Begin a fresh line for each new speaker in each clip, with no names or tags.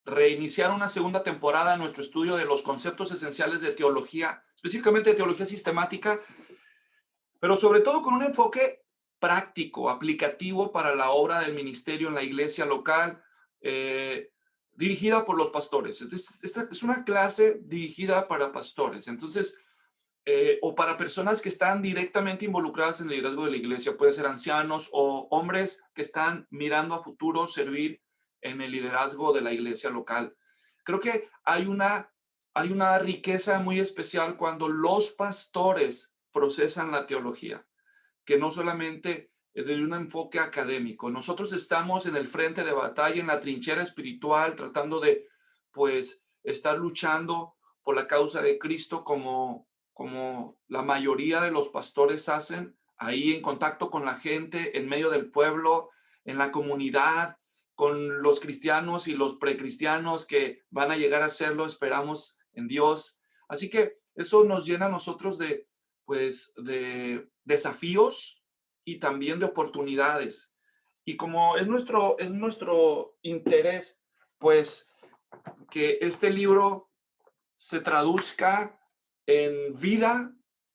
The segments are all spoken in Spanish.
reiniciar una segunda temporada en nuestro estudio de los conceptos esenciales de teología, específicamente de teología sistemática, pero sobre todo con un enfoque práctico, aplicativo para la obra del ministerio en la iglesia local, dirigida por los pastores. Esta es una clase dirigida para pastores, entonces, o para personas que están directamente involucradas en el liderazgo de la iglesia, puede ser ancianos o hombres que están mirando a futuro servir en el liderazgo de la iglesia local. Creo que hay una riqueza muy especial cuando los pastores procesan la teología, que no solamente desde un enfoque académico. Nosotros estamos en el frente de batalla, en la trinchera espiritual, tratando de, pues, estar luchando por la causa de Cristo como la mayoría de los pastores hacen, ahí en contacto con la gente, en medio del pueblo, en la comunidad, con los cristianos y los precristianos que van a llegar a serlo, esperamos en Dios. Así que eso nos llena a nosotros de, pues, de desafíos y también de oportunidades. Y como es nuestro interés, pues, que este libro se traduzca en vida,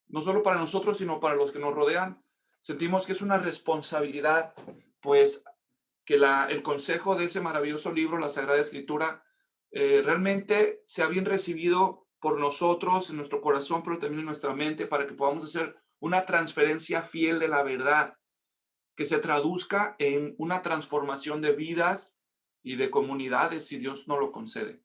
no solo para nosotros, sino para los que nos rodean, sentimos que es una responsabilidad, pues, que el consejo de ese maravilloso libro, la Sagrada Escritura, realmente sea bien recibido por nosotros, en nuestro corazón, pero también en nuestra mente, para que podamos hacer una transferencia fiel de la verdad, que se traduzca en una transformación de vidas y de comunidades, si Dios nos lo concede.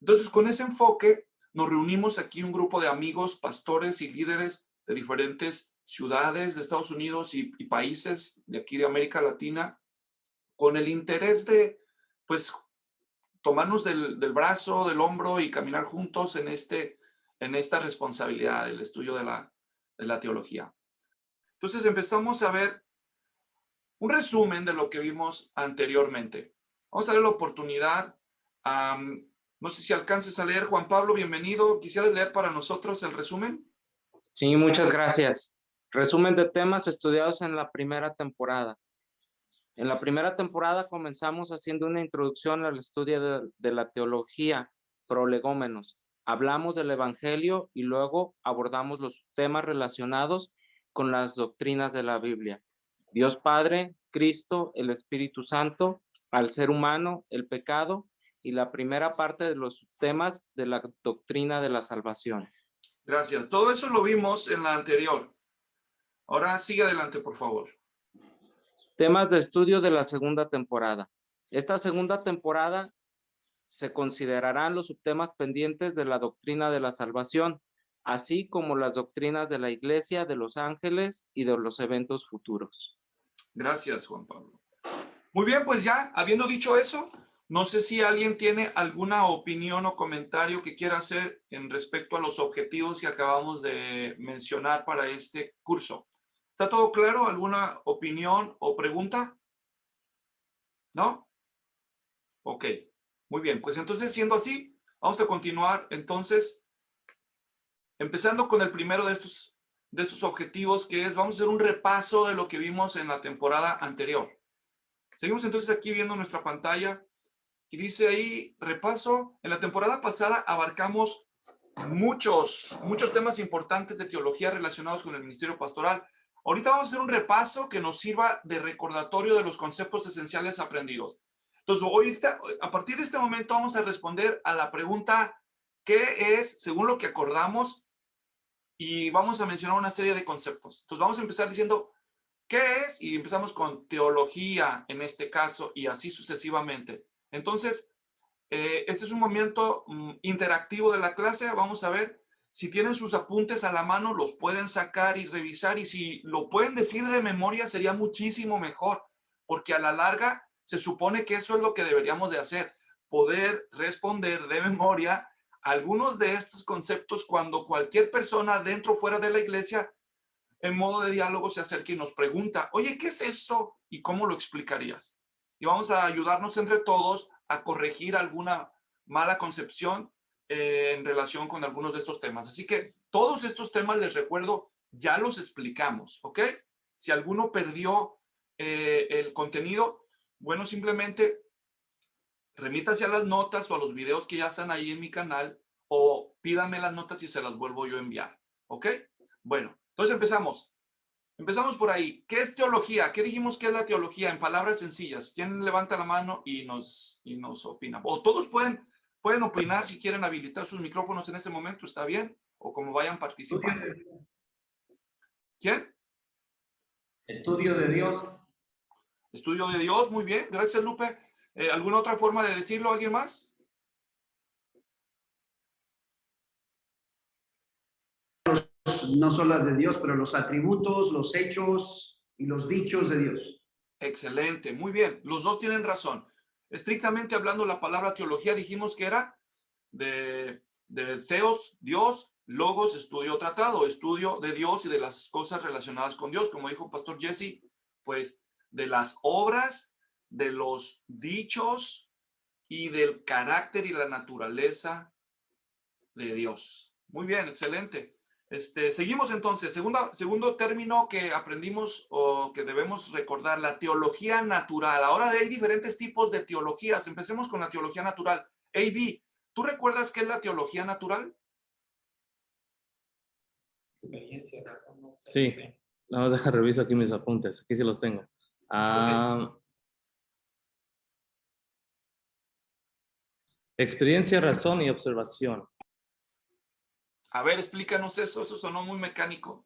Entonces, con ese enfoque, nos reunimos aquí un grupo de amigos, pastores y líderes de diferentes ciudades de Estados Unidos y países de aquí de América Latina, con el interés de, pues, tomarnos del brazo, del hombro y caminar juntos en esta responsabilidad del estudio de la teología. Entonces empezamos a ver un resumen de lo que vimos anteriormente. Vamos a ver la oportunidad. No sé si alcances a leer, Juan Pablo, bienvenido. ¿Quisieras leer para nosotros el resumen?
Sí, muchas gracias. Resumen de temas estudiados en la primera temporada. En la primera temporada comenzamos haciendo una introducción al estudio de la teología, prolegómenos. Hablamos del Evangelio y luego abordamos los temas relacionados con las doctrinas de la Biblia. Dios Padre, Cristo, el Espíritu Santo, al ser humano, el pecado y la primera parte de los temas de la doctrina de la salvación.
Gracias. Todo eso lo vimos en la anterior. Ahora sigue adelante, por favor.
Temas de estudio de la segunda temporada. Esta segunda temporada se considerarán los subtemas pendientes de la doctrina de la salvación, así como las doctrinas de la Iglesia, de los ángeles y de los eventos futuros.
Gracias, Juan Pablo. Muy bien, pues ya, habiendo dicho eso, no sé si alguien tiene alguna opinión o comentario que quiera hacer en respecto a los objetivos que acabamos de mencionar para este curso. ¿Está todo claro? ¿Alguna opinión o pregunta? ¿No? Ok, muy bien. Pues entonces, siendo así, vamos a continuar entonces, empezando con el primero de estos objetivos, que es, vamos a hacer un repaso de lo que vimos en la temporada anterior. Seguimos entonces aquí viendo nuestra pantalla y dice ahí, repaso. En la temporada pasada abarcamos muchos temas importantes de teología relacionados con el ministerio pastoral. Ahorita vamos a hacer un repaso que nos sirva de recordatorio de los conceptos esenciales aprendidos. Entonces, ahorita, a partir de este momento vamos a responder a la pregunta, ¿qué es, según lo que acordamos? Y vamos a mencionar una serie de conceptos. Entonces, vamos a empezar diciendo, ¿qué es? Y empezamos con teología en este caso y así sucesivamente. Entonces, este es un momento interactivo de la clase. Vamos a ver si tienen sus apuntes a la mano, los pueden sacar y revisar. Y si lo pueden decir de memoria, sería muchísimo mejor, porque a la larga se supone que eso es lo que deberíamos de hacer, poder responder de memoria algunos de estos conceptos cuando cualquier persona dentro o fuera de la iglesia en modo de diálogo se acerca y nos pregunta, oye, ¿qué es eso? ¿Y cómo lo explicarías? Y vamos a ayudarnos entre todos a corregir alguna mala concepción en relación con algunos de estos temas. Así que todos estos temas, les recuerdo, ya los explicamos, ¿ok? Si alguno perdió el contenido, bueno, simplemente remítase a las notas o a los videos que ya están ahí en mi canal o pídame las notas y se las vuelvo yo a enviar. ¿Ok? Bueno, entonces empezamos. Empezamos por ahí. ¿Qué es teología? ¿Qué dijimos que es la teología? En palabras sencillas. ¿Quién levanta la mano y nos opina? O todos pueden opinar si quieren habilitar sus micrófonos en ese momento, ¿está bien? O como vayan participando. ¿Quién?
Estudio de Dios.
Estudio de Dios, muy bien. Gracias, Lupe. ¿Alguna otra forma de decirlo? ¿Alguien más?
No solo de Dios, pero los atributos, los hechos y los dichos de Dios.
Excelente, muy bien. Los dos tienen razón. Estrictamente hablando, la palabra teología dijimos que era de Theos, Dios, Logos, estudio tratado, estudio de Dios y de las cosas relacionadas con Dios. Como dijo Pastor Jesse, pues de las obras, de los dichos y del carácter y la naturaleza de Dios. Muy bien, excelente. Seguimos entonces. Segundo término que aprendimos o que debemos recordar, la teología natural. Ahora hay diferentes tipos de teologías. Empecemos con la teología natural. A.B., ¿tú recuerdas qué es la teología natural?
Experiencia, razón, no sé.
Sí, vamos a dejar reviso aquí mis apuntes, aquí sí los tengo. Experiencia, razón y observación.
A ver, explícanos eso sonó muy mecánico.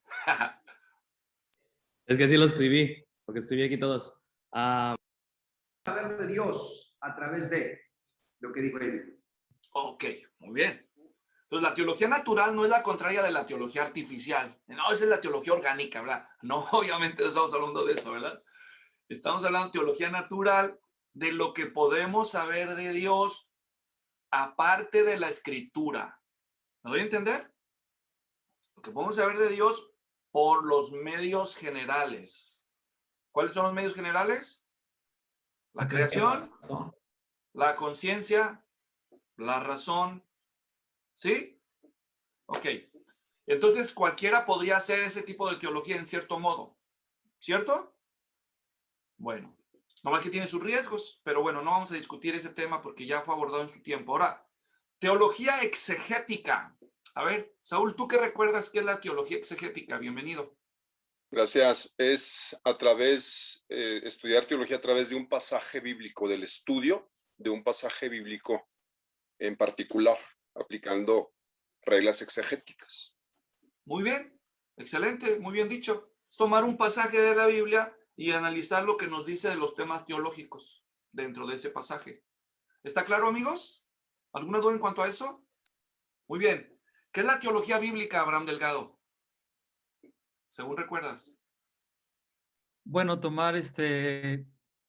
Es que así lo escribí, porque escribí aquí todos.
Saber de Dios a través de lo que dijo él.
Ok, muy bien. Entonces, la teología natural no es la contraria de la teología artificial. No, esa es la teología orgánica, ¿verdad? No, obviamente no estamos hablando de eso, ¿verdad? Estamos hablando de teología natural, de lo que podemos saber de Dios aparte de la escritura. ¿Me doy a entender? Lo que podemos saber de Dios por los medios generales. ¿Cuáles son los medios generales? La creación, la conciencia, la razón. ¿Sí? Ok. Entonces cualquiera podría hacer ese tipo de teología en cierto modo. ¿Cierto? Bueno, nomás que tiene sus riesgos, pero bueno, no vamos a discutir ese tema porque ya fue abordado en su tiempo. Ahora, teología exegética. A ver, Saúl, ¿tú qué recuerdas qué es la teología exegética? Bienvenido.
Gracias. Es estudiar teología a través de un pasaje bíblico, del estudio de un pasaje bíblico en particular, aplicando reglas exegéticas.
Muy bien, excelente, muy bien dicho. Es tomar un pasaje de la Biblia y analizar lo que nos dice de los temas teológicos dentro de ese pasaje. ¿Está claro, amigos? ¿Alguna duda en cuanto a eso? Muy bien. ¿Qué es la teología bíblica, Abraham Delgado? Según recuerdas.
Bueno, tomar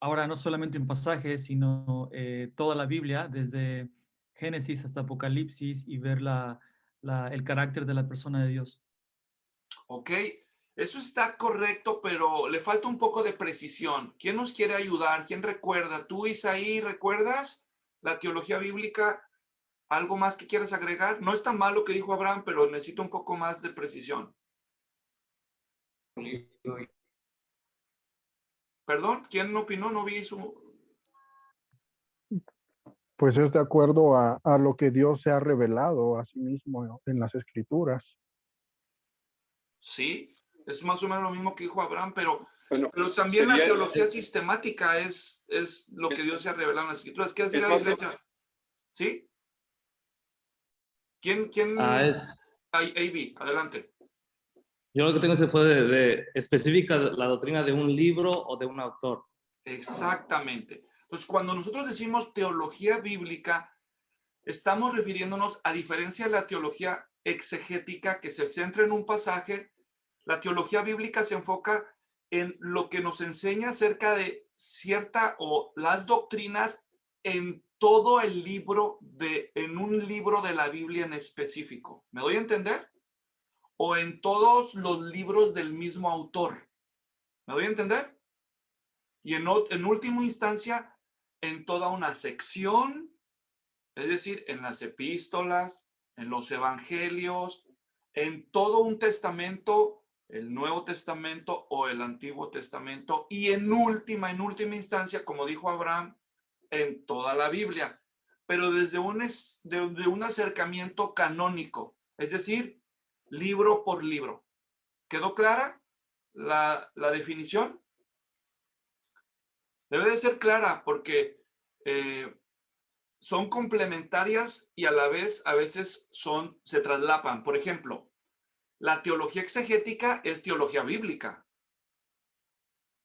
ahora no solamente un pasaje, sino toda la Biblia, desde Génesis hasta Apocalipsis, y ver el carácter de la persona de Dios.
Ok, eso está correcto, pero le falta un poco de precisión. ¿Quién nos quiere ayudar? ¿Quién recuerda? ¿Tú, Isaí, recuerdas la teología bíblica? ¿Algo más que quieras agregar? No es tan malo que dijo Abraham, pero necesito un poco más de precisión. Perdón, ¿quién opinó? No vi su...
Pues es de acuerdo a lo que Dios se ha revelado a sí mismo en las Escrituras.
Sí, es más o menos lo mismo que dijo Abraham, pero también la
sería-
teología sistemática es lo que Dios se ha revelado en las Escrituras. ¿Qué es la
más-
diferencia? ¿Sí? ¿Quién? A.B., adelante.
Yo lo que tengo fue de específica la doctrina de un libro o de un autor.
Exactamente. Entonces, cuando nosotros decimos teología bíblica, estamos refiriéndonos, a diferencia de la teología exegética que se centra en un pasaje, la teología bíblica se enfoca en lo que nos enseña acerca de cierta o las doctrinas en todo el libro, en un libro de la Biblia en específico. ¿Me doy a entender? O en todos los libros del mismo autor. ¿Me doy a entender? Y en última instancia, en toda una sección, es decir, en las epístolas, en los evangelios, en todo un testamento, el Nuevo Testamento o el Antiguo Testamento, y en última instancia, como dijo Abraham, en toda la Biblia, pero desde de un acercamiento canónico, es decir, libro por libro. ¿Quedó clara la definición? Debe de ser clara porque son complementarias y a la vez a veces se traslapan. Por ejemplo, la teología exegética es teología bíblica,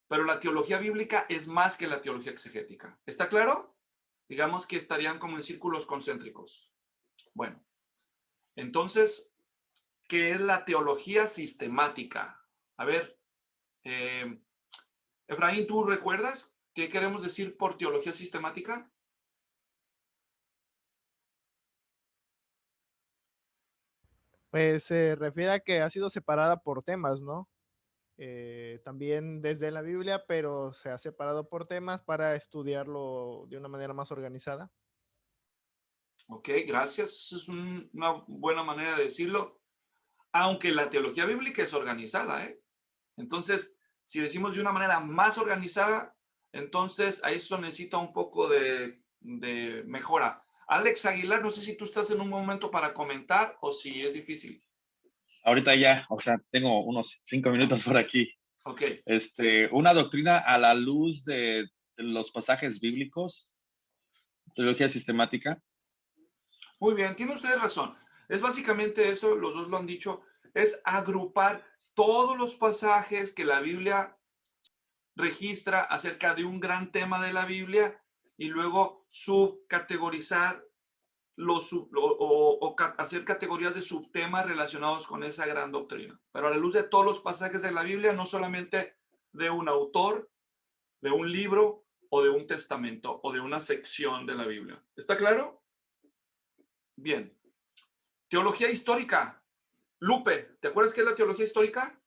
pero la teología bíblica es más que la teología exegética. ¿Está claro? Digamos que estarían como en círculos concéntricos. Bueno, entonces, ¿qué es la teología sistemática? A ver, Efraín, ¿tú recuerdas qué queremos decir por teología sistemática?
Pues se refiere a que ha sido separada por temas, ¿no? También desde la Biblia, pero se ha separado por temas para estudiarlo de una manera más organizada.
Ok, gracias. Es una buena manera de decirlo. Aunque la teología bíblica es organizada, ¿eh? Entonces, si decimos de una manera más organizada, entonces a eso necesita un poco de mejora. Alex Aguilar, no sé si tú estás en un momento para comentar o si es difícil.
Ahorita ya, o sea, tengo unos 5 minutos por aquí.
Ok.
Una doctrina a la luz de los pasajes bíblicos, teología sistemática.
Muy bien, tiene usted razón. Es básicamente eso, los dos lo han dicho, es agrupar todos los pasajes que la Biblia registra acerca de un gran tema de la Biblia y luego subcategorizar hacer categorías de subtemas relacionados con esa gran doctrina. Pero a la luz de todos los pasajes de la Biblia, no solamente de un autor, de un libro o de un testamento o de una sección de la Biblia. ¿Está claro? Bien. Teología histórica. Lupe, ¿te acuerdas qué es la teología histórica?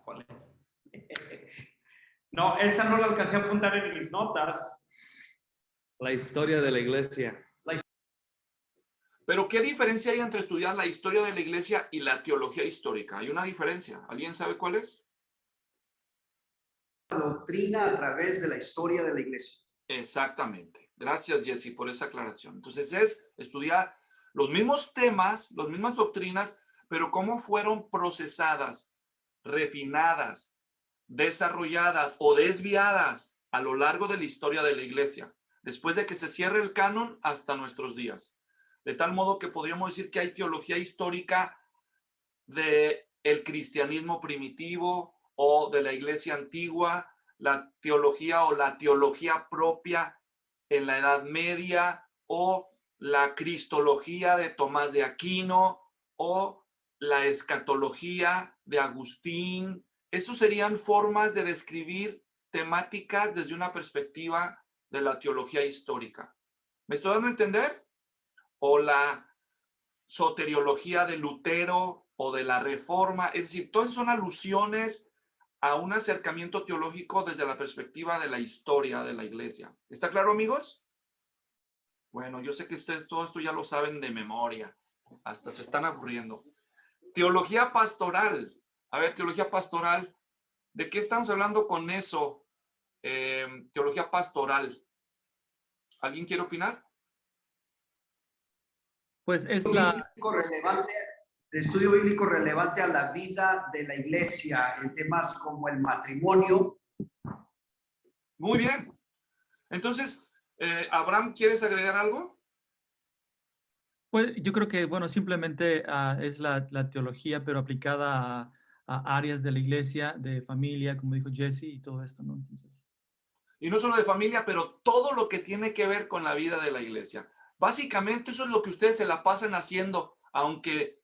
¿Cuál es? No, esa no la alcancé a apuntar en mis notas.
La historia de la iglesia.
Pero ¿qué diferencia hay entre estudiar la historia de la iglesia y la teología histórica? ¿Hay una diferencia? ¿Alguien sabe cuál es?
La doctrina a través de la historia de la iglesia.
Exactamente. Gracias, Jesse, por esa aclaración. Entonces es estudiar los mismos temas, las mismas doctrinas, pero cómo fueron procesadas, refinadas, desarrolladas o desviadas a lo largo de la historia de la iglesia, después de que se cierre el canon hasta nuestros días. De tal modo que podríamos decir que hay teología histórica del cristianismo primitivo o de la iglesia antigua, la teología o la teología propia en la Edad Media o la cristología de Tomás de Aquino o la escatología de Agustín. Esos serían formas de describir temáticas desde una perspectiva de la teología histórica. ¿Me estoy dando a entender? O la soteriología de Lutero o de la Reforma. Es decir, todas son alusiones a un acercamiento teológico desde la perspectiva de la historia de la iglesia. ¿Está claro, amigos? Bueno, yo sé que ustedes todo esto ya lo saben de memoria. Hasta se están aburriendo. Teología pastoral. A ver, teología pastoral. ¿De qué estamos hablando con eso? Teología pastoral. ¿Alguien quiere opinar?
Pues es
Estudio bíblico relevante a la vida de la iglesia en temas como el matrimonio.
Muy bien. Entonces, Abraham, ¿quieres agregar algo?
Pues yo creo que, bueno, simplemente es la teología, pero aplicada a áreas de la iglesia, de familia, como dijo Jesse, y todo esto, ¿no? Entonces...
Y no solo de familia, pero todo lo que tiene que ver con la vida de la iglesia. Básicamente eso es lo que ustedes se la pasan haciendo, aunque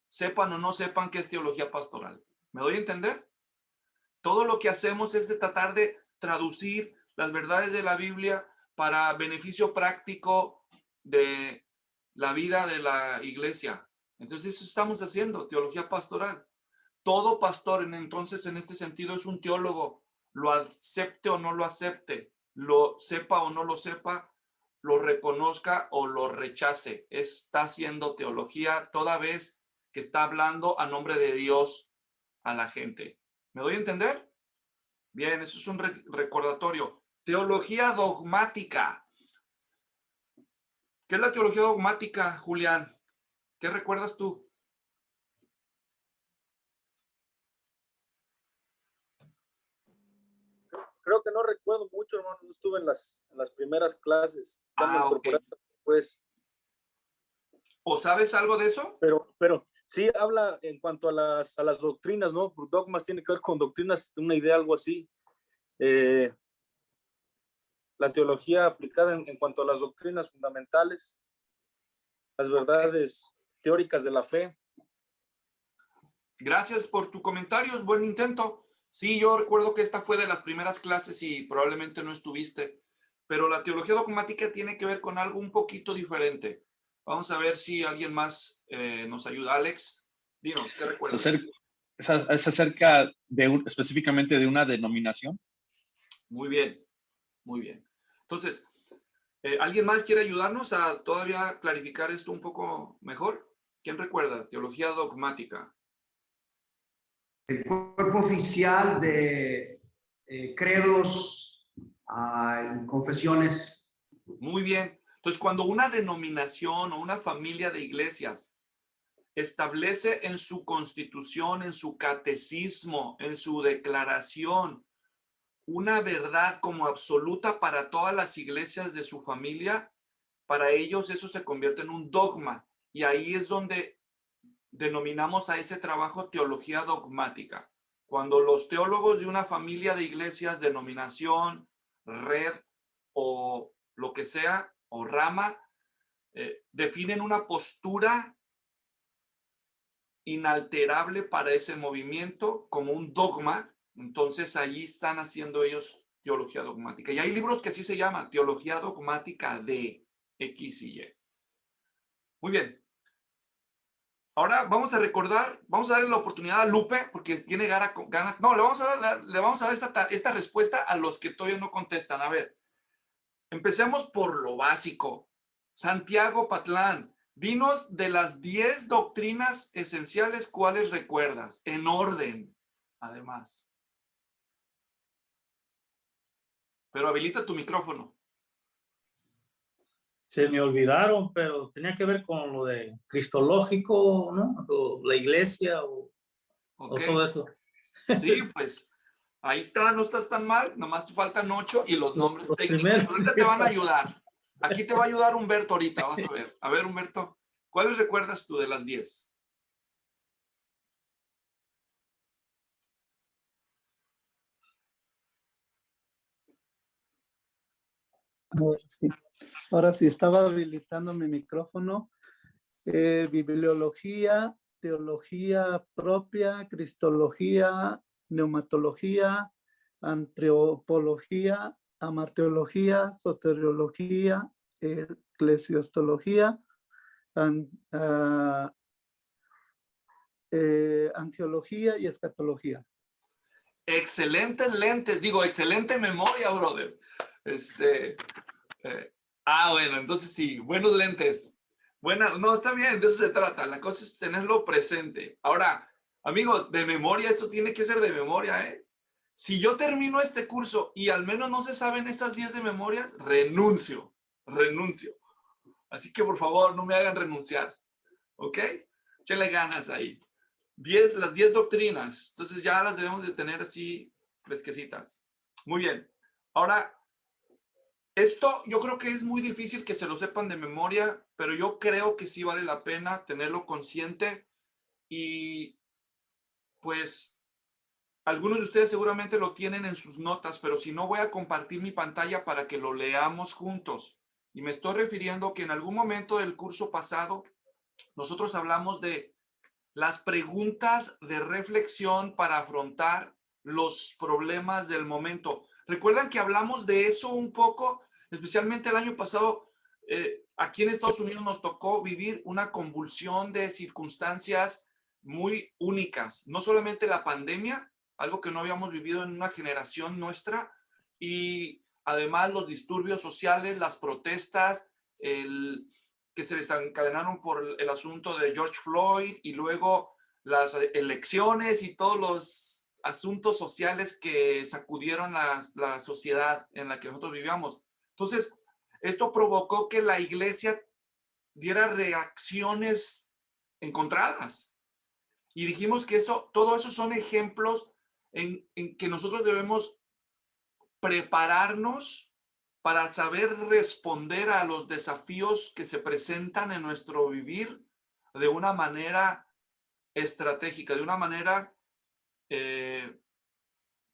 sepan o no sepan qué es teología pastoral. ¿Me doy a entender? Todo lo que hacemos es de tratar de traducir las verdades de la Biblia para beneficio práctico de la vida de la iglesia. Entonces eso estamos haciendo, teología pastoral. Todo pastor, entonces, en este sentido, es un teólogo, lo acepte o no lo acepte, lo sepa o no lo sepa, lo reconozca o lo rechace. Está haciendo teología toda vez que está hablando a nombre de Dios a la gente. ¿Me doy a entender? Bien, eso es un recordatorio. Teología dogmática. ¿Qué es la teología dogmática, Julián? ¿Qué recuerdas tú?
Creo que no recuerdo mucho, hermano. No estuve en las primeras clases. Ya me incorporé
Ok.
después.
¿O sabes algo de eso?
Pero sí habla en cuanto a las doctrinas, ¿no? Dogmas tiene que ver con doctrinas, una idea, algo así. La teología aplicada en cuanto a las doctrinas fundamentales, las verdades teóricas de la fe.
Gracias por tu comentario, es buen intento. Sí, yo recuerdo que esta fue de las primeras clases y probablemente no estuviste, pero la teología dogmática tiene que ver con algo un poquito diferente. Vamos a ver si alguien más nos ayuda. Alex, dinos, ¿qué recuerdas?
¿Es acerca específicamente de una denominación?
Muy bien, muy bien. Entonces, ¿alguien más quiere ayudarnos a todavía clarificar esto un poco mejor? ¿Quién recuerda? Teología dogmática.
El cuerpo oficial de credos y confesiones.
Muy bien. Entonces, cuando una denominación o una familia de iglesias establece en su constitución, en su catecismo, en su declaración, una verdad como absoluta para todas las iglesias de su familia, para ellos eso se convierte en un dogma. Y ahí es donde denominamos a ese trabajo teología dogmática. Cuando los teólogos de una familia de iglesias, denominación, red o lo que sea, o rama, definen una postura inalterable para ese movimiento como un dogma, entonces allí están haciendo ellos teología dogmática. Y hay libros que así se llaman, teología dogmática de X y Y. Muy bien. Ahora vamos a recordar, vamos a darle la oportunidad a Lupe, porque tiene ganas. No, le vamos a dar esta respuesta a los que todavía no contestan. A ver, empecemos por lo básico. Santiago Patlán, dinos de las 10 doctrinas esenciales, ¿cuáles recuerdas? En orden, además. Pero habilita tu micrófono.
Se me olvidaron, pero tenía que ver con lo de cristológico, ¿no? O la iglesia o todo eso.
Sí, pues ahí está, no estás tan mal, nomás te faltan 8 y los nombres técnicos.
Primeros,
Ahorita te van a ayudar. Aquí te va a ayudar Humberto ahorita, vas a ver. A ver, Humberto, ¿cuáles recuerdas tú de las 10?
Sí. Ahora sí, estaba habilitando mi micrófono. Bibliología, teología propia, cristología, neumatología, antropología, amarteología, soteriología, eclesiostología, angeología y escatología.
Excelentes lentes, digo, excelente memoria, brother. Bueno, entonces sí, buenos lentes. No, está bien, de eso se trata. La cosa es tenerlo presente. Ahora, amigos, de memoria, eso tiene que ser de memoria, ¿eh? Si yo termino este curso y al menos no se saben esas 10 de memorias, renuncio. Así que por favor, no me hagan renunciar, ¿ok? Échenle ganas ahí. Las 10 doctrinas, entonces ya las debemos de tener así fresquecitas. Muy bien. Ahora, esto yo creo que es muy difícil que se lo sepan de memoria, pero yo creo que sí vale la pena tenerlo consciente y pues algunos de ustedes seguramente lo tienen en sus notas, pero si no voy a compartir mi pantalla para que lo leamos juntos. Y me estoy refiriendo que en algún momento del curso pasado nosotros hablamos de las preguntas de reflexión para afrontar los problemas del momento. ¿Recuerdan que hablamos de eso un poco? Especialmente el año pasado, aquí en Estados Unidos nos tocó vivir una convulsión de circunstancias muy únicas. No solamente la pandemia, algo que no habíamos vivido en una generación nuestra, y además los disturbios sociales, las protestas, que se desencadenaron por el asunto de George Floyd y luego las elecciones y todos los asuntos sociales que sacudieron la sociedad en la que nosotros vivíamos. Entonces, esto provocó que la iglesia diera reacciones encontradas. Y dijimos que todo eso son ejemplos en que nosotros debemos prepararnos para saber responder a los desafíos que se presentan en nuestro vivir de una manera estratégica, de una manera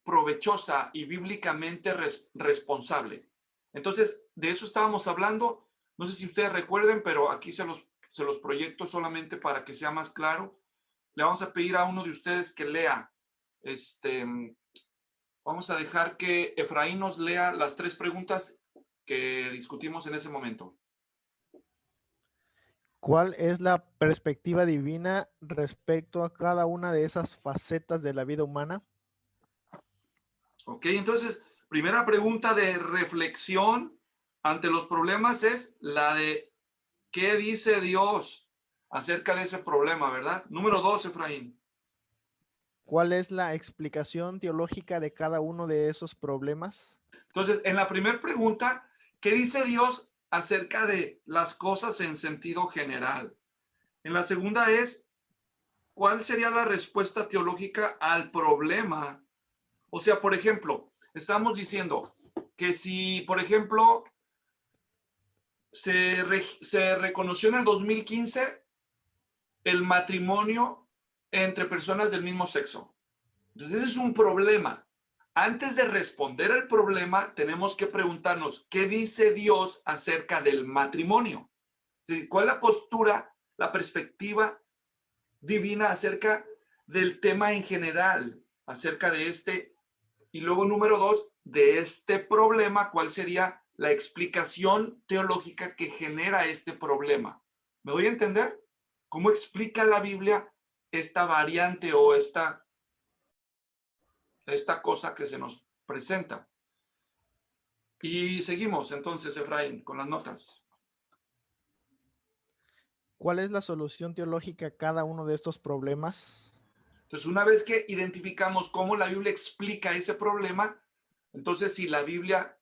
provechosa y bíblicamente responsable. Entonces, de eso estábamos hablando. No sé si ustedes recuerden, pero aquí se los proyecto solamente para que sea más claro. Le vamos a pedir a uno de ustedes que lea. Vamos a dejar que Efraín nos lea las 3 preguntas que discutimos en ese momento.
¿Cuál es la perspectiva divina respecto a cada una de esas facetas de la vida humana?
Ok, entonces, primera pregunta de reflexión ante los problemas es la de ¿qué dice Dios acerca de ese problema, verdad? Número 2, Efraín.
¿Cuál es la explicación teológica de cada uno de esos problemas?
Entonces, en la primera pregunta, ¿qué dice Dios acerca de las cosas en sentido general? En la segunda es, ¿cuál sería la respuesta teológica al problema? O sea, por ejemplo, estamos diciendo que si, por ejemplo, se reconoció en el 2015 el matrimonio entre personas del mismo sexo. Entonces, ese es un problema. Antes de responder al problema, tenemos que preguntarnos, ¿qué dice Dios acerca del matrimonio? Es decir, ¿cuál es la postura, la perspectiva divina acerca del tema en general, acerca de este? Y luego, número 2, de este problema, ¿cuál sería la explicación teológica que genera este problema? ¿Me doy a entender? ¿Cómo explica la Biblia esta variante o esta cosa que se nos presenta? Y seguimos entonces, Efraín, con las notas.
¿Cuál es la solución teológica a cada uno de estos problemas?
Entonces, una vez que identificamos cómo la Biblia explica ese problema, entonces si la Biblia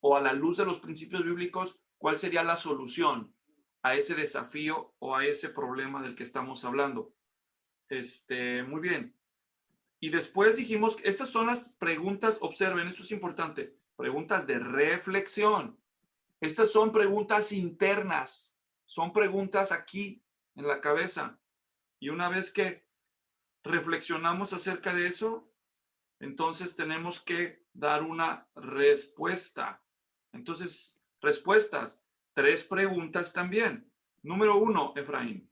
o a la luz de los principios bíblicos, ¿cuál sería la solución a ese desafío o a ese problema del que estamos hablando? Muy bien. Y después dijimos que estas son las preguntas, observen, esto es importante, preguntas de reflexión. Estas son preguntas internas, son preguntas aquí en la cabeza. Y una vez que reflexionamos acerca de eso, entonces tenemos que dar una respuesta. Entonces, respuestas, 3 preguntas también. Número 1, Efraín.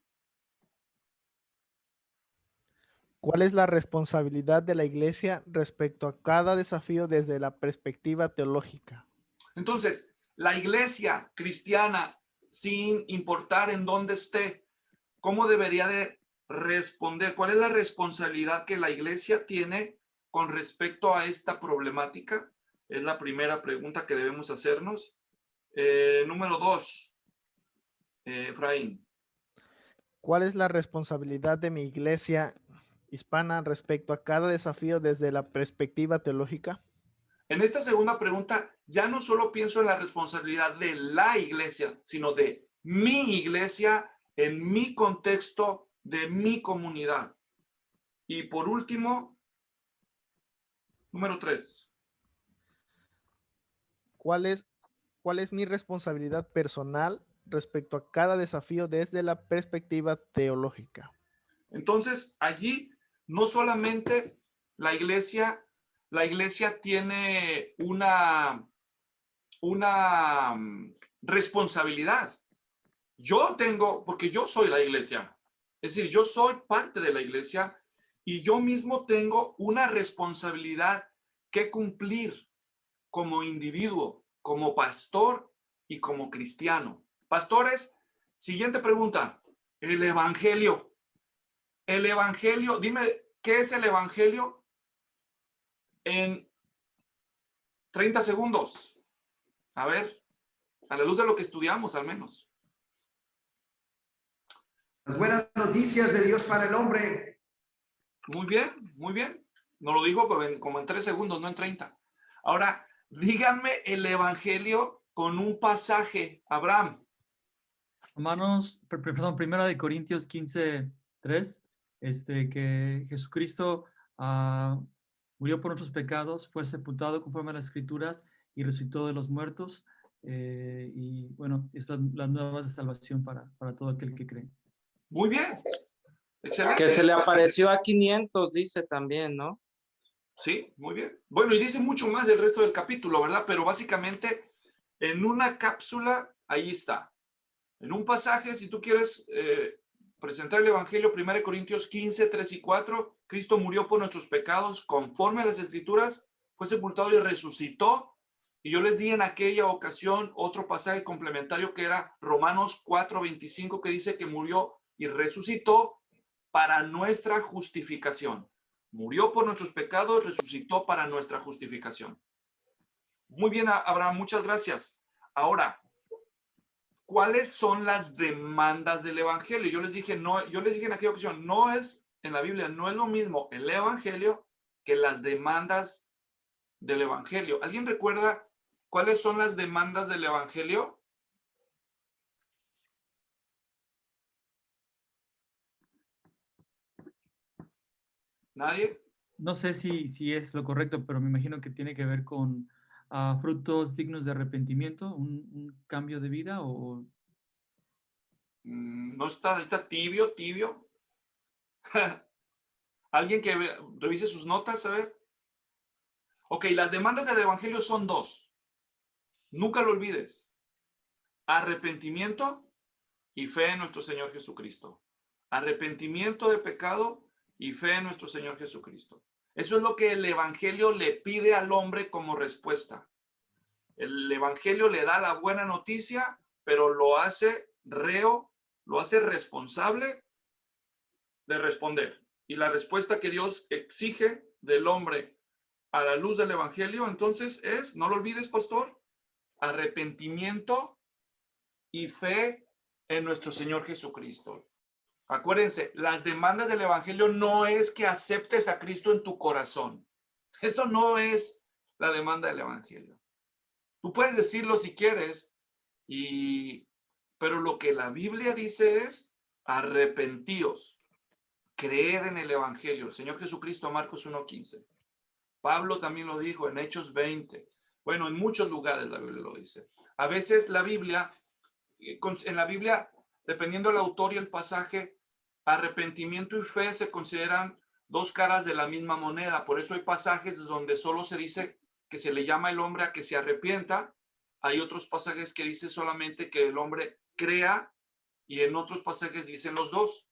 ¿Cuál es la responsabilidad de la iglesia respecto a cada desafío desde la perspectiva teológica?
Entonces, la iglesia cristiana, sin importar en dónde esté, ¿cómo debería de responder? ¿Cuál es la responsabilidad que la iglesia tiene con respecto a esta problemática? Es la primera pregunta que debemos hacernos. Número 2, Efraín.
¿Cuál es la responsabilidad de mi iglesia hispana respecto a cada desafío desde la perspectiva teológica?
En esta segunda pregunta, ya no solo pienso en la responsabilidad de la iglesia, sino de mi iglesia, en mi contexto, de mi comunidad. Y por último, número 3.
¿Cuál es mi responsabilidad personal respecto a cada desafío desde la perspectiva teológica?
Entonces, allí no solamente la iglesia tiene una responsabilidad. Yo tengo, porque yo soy la iglesia, es decir, yo soy parte de la iglesia y yo mismo tengo una responsabilidad que cumplir como individuo, como pastor y como cristiano. Pastores, siguiente pregunta, el evangelio. El evangelio, dime, ¿qué es el evangelio? En 30 segundos. A ver, a la luz de lo que estudiamos al menos.
Las buenas noticias de Dios para el hombre.
Muy bien, muy bien. Nos lo dijo como en 3 segundos, no en 30. Ahora, díganme el evangelio con un pasaje, Abraham.
Hermanos, perdón, Primera de Corintios 15:3, que Jesucristo murió por nuestros pecados, fue sepultado conforme a las Escrituras y resucitó de los muertos. Y bueno, es las nuevas de salvación para todo aquel que cree.
Muy bien. Excelente.
Que se le apareció a 500, dice también, ¿no?
Sí, muy bien. Bueno, y dice mucho más del resto del capítulo, ¿verdad? Pero básicamente en una cápsula, ahí está. En un pasaje, si tú quieres presentar el Evangelio, 1 Corintios 15, 3 y 4, Cristo murió por nuestros pecados conforme a las Escrituras, fue sepultado y resucitó. Y yo les di en aquella ocasión otro pasaje complementario que era Romanos 4, 25, que dice que murió y resucitó para nuestra justificación. Murió por nuestros pecados, resucitó para nuestra justificación. Muy bien, Abraham, muchas gracias. Ahora, ¿cuáles son las demandas del evangelio? Yo les dije en aquella ocasión, no es en la Biblia, no es lo mismo el evangelio que las demandas del evangelio. ¿Alguien recuerda cuáles son las demandas del evangelio? ¿Nadie?
No sé si es lo correcto, pero me imagino que tiene que ver con frutos dignos de arrepentimiento, un cambio de vida o...
No está tibio. ¿Alguien que revise sus notas? A ver. Ok, las demandas del evangelio son 2. Nunca lo olvides. Arrepentimiento y fe en nuestro Señor Jesucristo. Arrepentimiento de pecado y fe en nuestro Señor Jesucristo. Eso es lo que el evangelio le pide al hombre como respuesta. El evangelio le da la buena noticia, pero lo hace reo, lo hace responsable de responder. Y la respuesta que Dios exige del hombre a la luz del evangelio, entonces es, no lo olvides, pastor, arrepentimiento y fe en nuestro Señor Jesucristo. Acuérdense, las demandas del evangelio no es que aceptes a Cristo en tu corazón. Eso no es la demanda del evangelio. Tú puedes decirlo si quieres, pero lo que la Biblia dice es arrepentíos, creer en el evangelio. El Señor Jesucristo, Marcos 1:15. Pablo también lo dijo en Hechos 20. Bueno, en muchos lugares la Biblia lo dice. A veces en la Biblia, dependiendo del autor y el pasaje, arrepentimiento y fe se consideran 2 caras de la misma moneda. Por eso hay pasajes donde solo se dice que se le llama al hombre a que se arrepienta. Hay otros pasajes que dice solamente que el hombre crea, y en otros pasajes dicen los dos.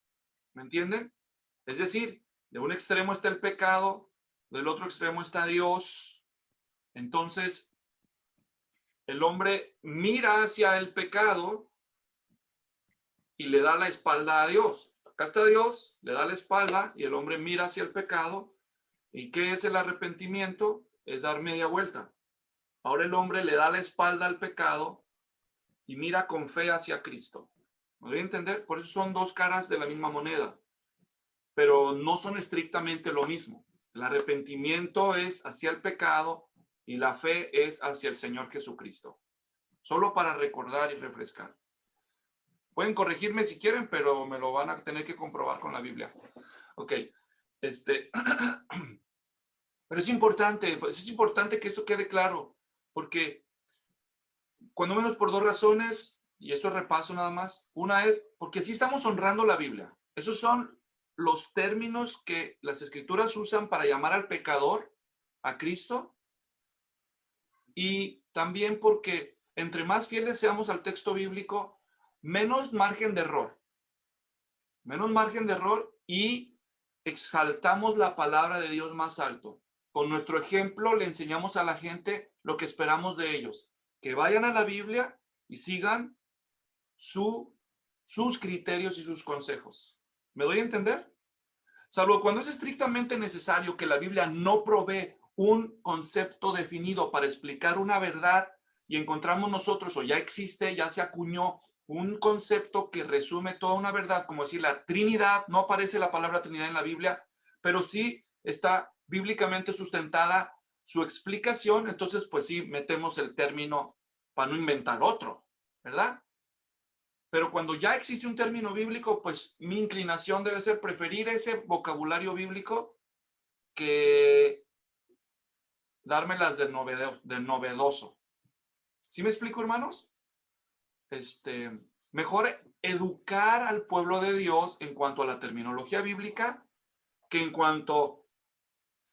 ¿Me entienden? Es decir, de un extremo está el pecado, del otro extremo está Dios. Entonces, el hombre mira hacia el pecado y le da la espalda a Dios. Acá está Dios, le da la espalda y el hombre mira hacia el pecado. ¿Y qué es el arrepentimiento? Es dar media vuelta. Ahora el hombre le da la espalda al pecado y mira con fe hacia Cristo. ¿Me voy a entender? Por eso son 2 caras de la misma moneda, pero no son estrictamente lo mismo. El arrepentimiento es hacia el pecado y la fe es hacia el Señor Jesucristo. Solo para recordar y refrescar. Pueden corregirme si quieren, pero me lo van a tener que comprobar con la Biblia. Ok. Pero es importante que esto quede claro, porque cuando menos por 2 razones, y esto repaso nada más. Una es porque sí estamos honrando la Biblia. Esos son los términos que las Escrituras usan para llamar al pecador a Cristo, y también porque entre más fieles seamos al texto bíblico, menos margen de error. Menos margen de error y exaltamos la palabra de Dios más alto. Con nuestro ejemplo le enseñamos a la gente lo que esperamos de ellos. Que vayan a la Biblia y sigan sus criterios y sus consejos. ¿Me doy a entender? Salvo cuando es estrictamente necesario, que la Biblia no provee un concepto definido para explicar una verdad y encontramos nosotros, o ya existe, ya se acuñó un concepto que resume toda una verdad, como decir la Trinidad. No aparece la palabra Trinidad en la Biblia, pero sí está bíblicamente sustentada su explicación, entonces pues sí, metemos el término para no inventar otro, ¿verdad? Pero cuando ya existe un término bíblico, pues mi inclinación debe ser preferir ese vocabulario bíblico que dármelas de novedoso. ¿Sí me explico, hermanos? Mejor educar al pueblo de Dios en cuanto a la terminología bíblica que en cuanto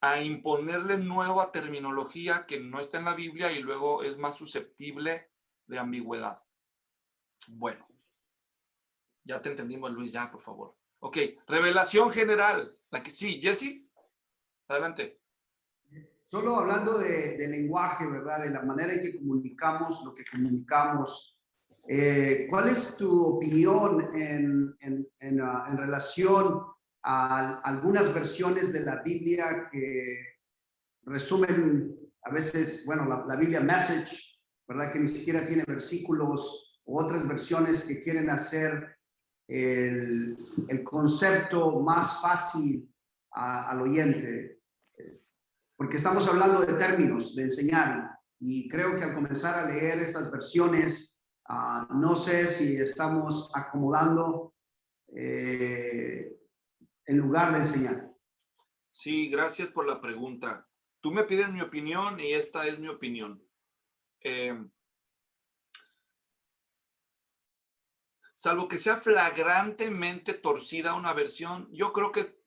a imponerle nueva terminología que no está en la Biblia y luego es más susceptible de ambigüedad. Bueno, ya te entendimos, Luis, ya, por favor. Ok, revelación general. Sí, Jesse, adelante.
Solo hablando de lenguaje, ¿verdad? De la manera en que comunicamos lo que comunicamos. ¿Cuál es tu opinión en relación a algunas versiones de la Biblia que resumen a veces, bueno, la Biblia Message, ¿verdad? Que ni siquiera tiene versículos, u otras versiones que quieren hacer el concepto más fácil al oyente? Porque estamos hablando de términos, de enseñar, y creo que al comenzar a leer estas versiones, no sé si estamos acomodando en lugar de enseñar.
Sí, gracias por la pregunta. Tú me pides mi opinión y esta es mi opinión. Salvo que sea flagrantemente torcida una versión, yo creo que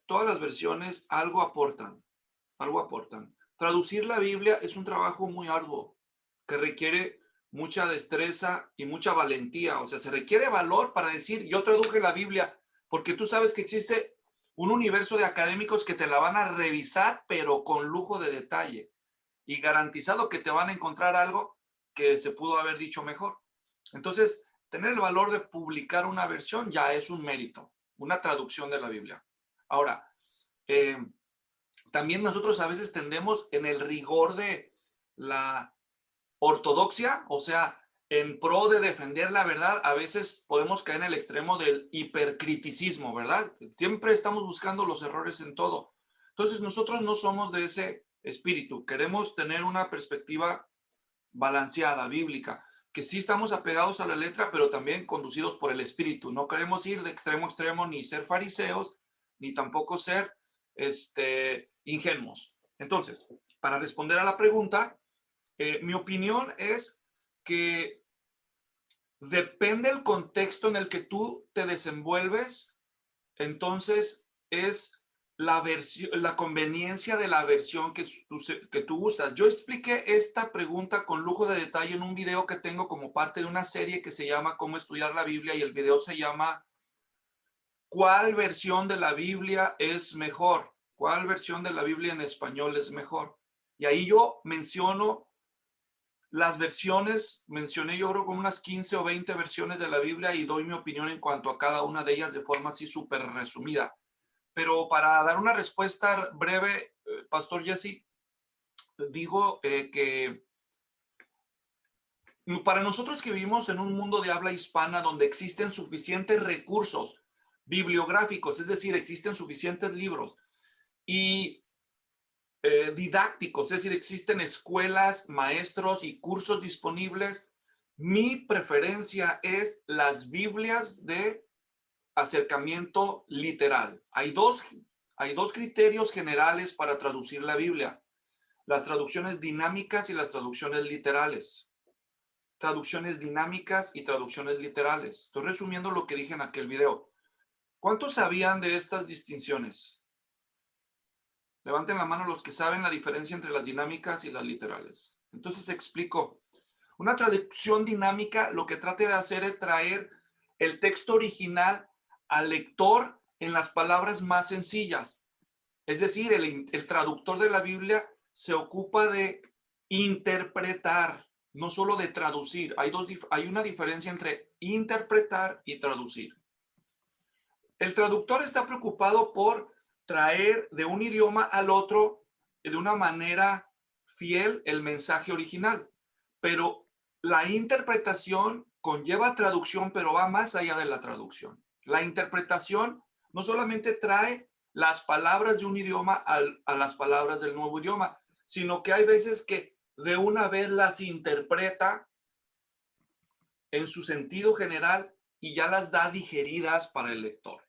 todas las versiones algo aportan. Algo aportan. Traducir la Biblia es un trabajo muy arduo que requiere mucha destreza y mucha valentía. O sea, se requiere valor para decir, yo traduje la Biblia, porque tú sabes que existe un universo de académicos que te la van a revisar, pero con lujo de detalle. Y garantizado que te van a encontrar algo que se pudo haber dicho mejor. Entonces, tener el valor de publicar una versión ya es un mérito, una traducción de la Biblia. Ahora, también nosotros a veces tendemos en el rigor de la ortodoxia, o sea, en pro de defender la verdad, a veces podemos caer en el extremo del hipercriticismo, ¿verdad? Siempre estamos buscando los errores en todo. Entonces, nosotros no somos de ese espíritu. Queremos tener una perspectiva balanceada, bíblica, que sí estamos apegados a la letra, pero también conducidos por el espíritu. No queremos ir de extremo a extremo, ni ser fariseos, ni tampoco ser ingenuos. Entonces, para responder a la pregunta, mi opinión es que depende del contexto en el que tú te desenvuelves, entonces es la conveniencia de la versión que tú usas. Yo expliqué esta pregunta con lujo de detalle en un video que tengo como parte de una serie que se llama Cómo estudiar la Biblia, y el video se llama ¿Cuál versión de la Biblia es mejor? ¿Cuál versión de la Biblia en español es mejor? Y ahí yo menciono las versiones, mencioné yo creo como unas 15 o 20 versiones de la Biblia y doy mi opinión en cuanto a cada una de ellas de forma así súper resumida. Pero para dar una respuesta breve, Pastor Jesse, digo que para nosotros que vivimos en un mundo de habla hispana donde existen suficientes recursos bibliográficos, es decir, existen suficientes libros y didácticos, es decir, existen escuelas, maestros y cursos disponibles, mi preferencia es las Biblias de acercamiento literal. Hay dos criterios generales para traducir la Biblia: las traducciones dinámicas y las traducciones literales. Traducciones dinámicas y traducciones literales. Estoy resumiendo lo que dije en aquel video. ¿Cuántos sabían de estas distinciones? Levanten la mano los que saben la diferencia entre las dinámicas y las literales. Entonces explico. Una traducción dinámica lo que trata de hacer es traer el texto original al lector en las palabras más sencillas. Es decir, el traductor de la Biblia se ocupa de interpretar, no solo de traducir. Hay una diferencia entre interpretar y traducir. El traductor está preocupado por traer de un idioma al otro de una manera fiel el mensaje original, pero la interpretación conlleva traducción, pero va más allá de la traducción. La interpretación no solamente trae las palabras de un idioma a las palabras del nuevo idioma, sino que hay veces que de una vez las interpreta en su sentido general y ya las da digeridas para el lector.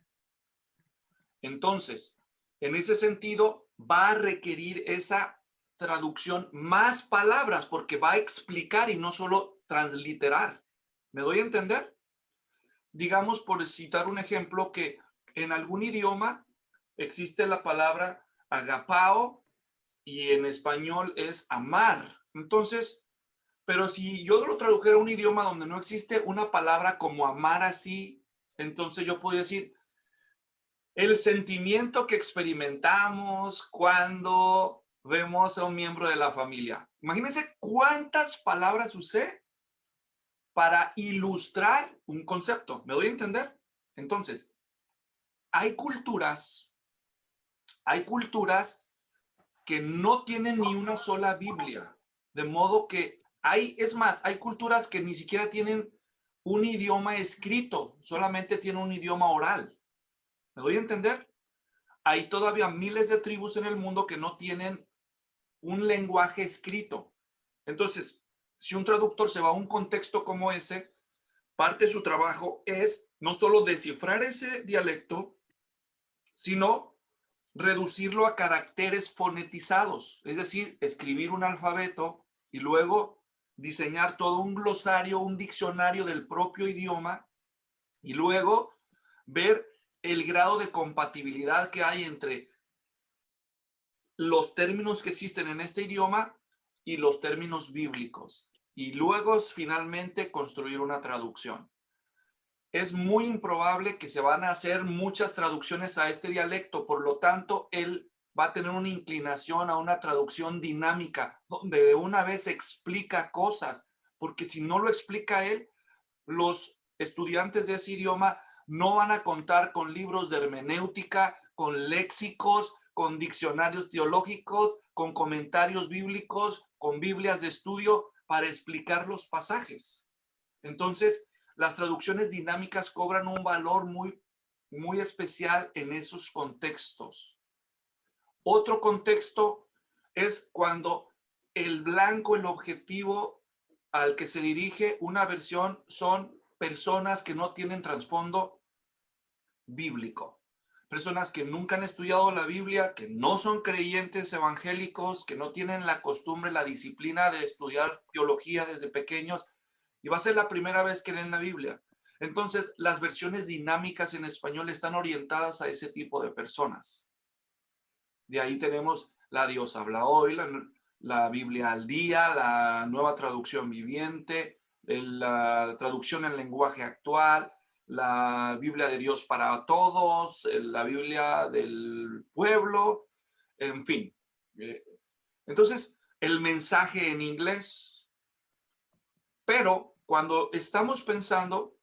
Entonces, en ese sentido, va a requerir esa traducción más palabras porque va a explicar y no solo transliterar. ¿Me doy a entender? Digamos, por citar un ejemplo, que en algún idioma existe la palabra agapao y en español es amar. Entonces, pero si yo lo tradujera a un idioma donde no existe una palabra como amar así, entonces yo podría decir el sentimiento que experimentamos cuando vemos a un miembro de la familia. Imagínense cuántas palabras usé para ilustrar un concepto. ¿Me doy a entender? Entonces, hay culturas que no tienen ni una sola Biblia. De modo que es más, hay culturas que ni siquiera tienen un idioma escrito, solamente tienen un idioma oral. ¿Me doy a entender? Hay todavía miles de tribus en el mundo que no tienen un lenguaje escrito. Entonces, si un traductor se va a un contexto como ese, parte de su trabajo es no solo descifrar ese dialecto, sino reducirlo a caracteres fonetizados, es decir, escribir un alfabeto y luego diseñar todo un glosario, un diccionario del propio idioma y luego ver el grado de compatibilidad que hay entre los términos que existen en este idioma y los términos bíblicos. Y luego finalmente construir una traducción. Es muy improbable que se van a hacer muchas traducciones a este dialecto, por lo tanto, él va a tener una inclinación a una traducción dinámica, donde de una vez explica cosas, porque si no lo explica él, los estudiantes de ese idioma no van a contar con libros de hermenéutica, con léxicos, con diccionarios teológicos, con comentarios bíblicos, con Biblias de estudio para explicar los pasajes. Entonces, las traducciones dinámicas cobran un valor muy, muy especial en esos contextos. Otro contexto es cuando el blanco, el objetivo al que se dirige una versión son personas que no tienen trasfondo bíblico. Personas que nunca han estudiado la Biblia, que no son creyentes evangélicos, que no tienen la costumbre, la disciplina de estudiar teología desde pequeños, y va a ser la primera vez que leen la Biblia. Entonces, las versiones dinámicas en español están orientadas a ese tipo de personas. De ahí tenemos la Dios habla hoy, la Biblia al día, la nueva traducción viviente, la traducción en lenguaje actual, la Biblia de Dios para todos, la Biblia del pueblo, en fin. Entonces, el mensaje en inglés. Pero cuando estamos pensando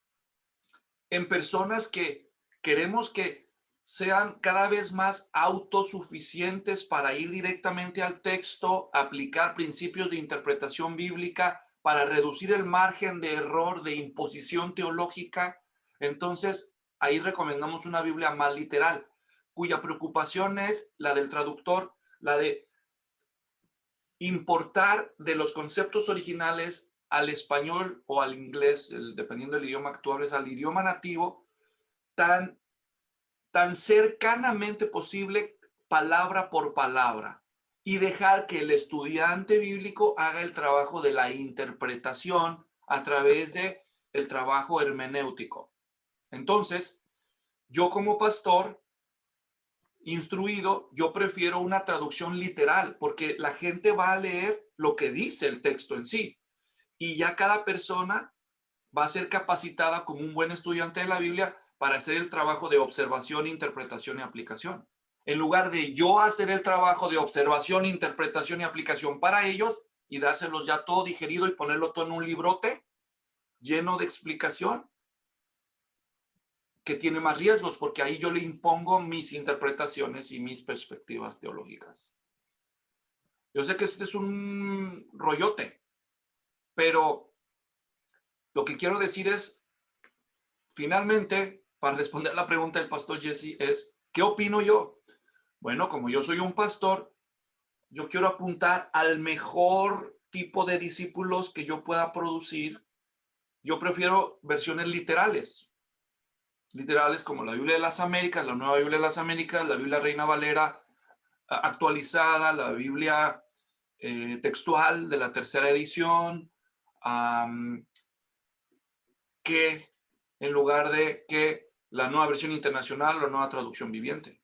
en personas que queremos que sean cada vez más autosuficientes para ir directamente al texto, aplicar principios de interpretación bíblica, para reducir el margen de error de imposición teológica, entonces ahí recomendamos una Biblia más literal, cuya preocupación es la del traductor, la de importar de los conceptos originales al español o al inglés, dependiendo del idioma actual, es al idioma nativo, tan cercanamente posible, palabra por palabra, y dejar que el estudiante bíblico haga el trabajo de la interpretación a través de el trabajo hermenéutico. Entonces, yo como pastor instruido, yo prefiero una traducción literal, porque la gente va a leer lo que dice el texto en sí. Y ya cada persona va a ser capacitada como un buen estudiante de la Biblia para hacer el trabajo de observación, interpretación y aplicación. En lugar de yo hacer el trabajo de observación, interpretación y aplicación para ellos y dárselos ya todo digerido y ponerlo todo en un librote lleno de explicación, que tiene más riesgos, porque ahí yo le impongo mis interpretaciones y mis perspectivas teológicas. Yo sé que este es un rollote, pero lo que quiero decir es, finalmente, para responder a la pregunta del pastor Jesse, es, ¿qué opino yo? Bueno, como yo soy un pastor, yo quiero apuntar al mejor tipo de discípulos que yo pueda producir. Yo prefiero versiones literales. Literales como la Biblia de las Américas, la Nueva Biblia de las Américas, la Biblia Reina Valera actualizada, la Biblia textual de la tercera edición, que en lugar de que la nueva versión internacional o la nueva traducción viviente.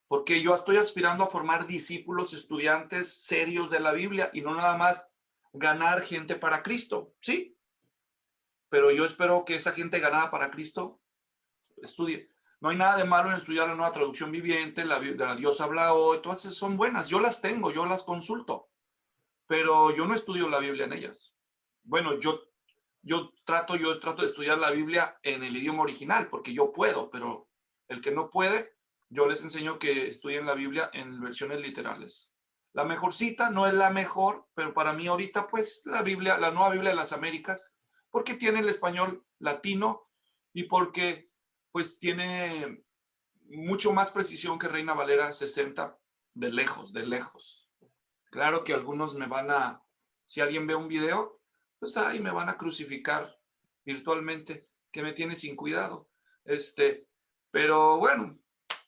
Porque yo estoy aspirando a formar discípulos, estudiantes serios de la Biblia y no nada más ganar gente para Cristo, ¿sí? Pero yo espero que esa gente ganada para Cristo estudie. No hay nada de malo en estudiar la nueva traducción viviente, la Dios habla hoy, todas esas son buenas, yo las tengo, yo las consulto, pero yo no estudio la Biblia en ellas. Bueno, yo trato de estudiar la Biblia en el idioma original, porque yo puedo, pero el que no puede, yo les enseño que estudien la Biblia en versiones literales. La mejor cita no es la mejor, pero para mí ahorita, pues, la Biblia, la Nueva Biblia de las Américas, porque tiene el español latino y porque, pues, tiene mucho más precisión que Reina Valera 60 de lejos, de lejos. Claro que algunos me van a, si alguien ve un video, pues ahí me van a crucificar virtualmente, que me tiene sin cuidado. Pero bueno,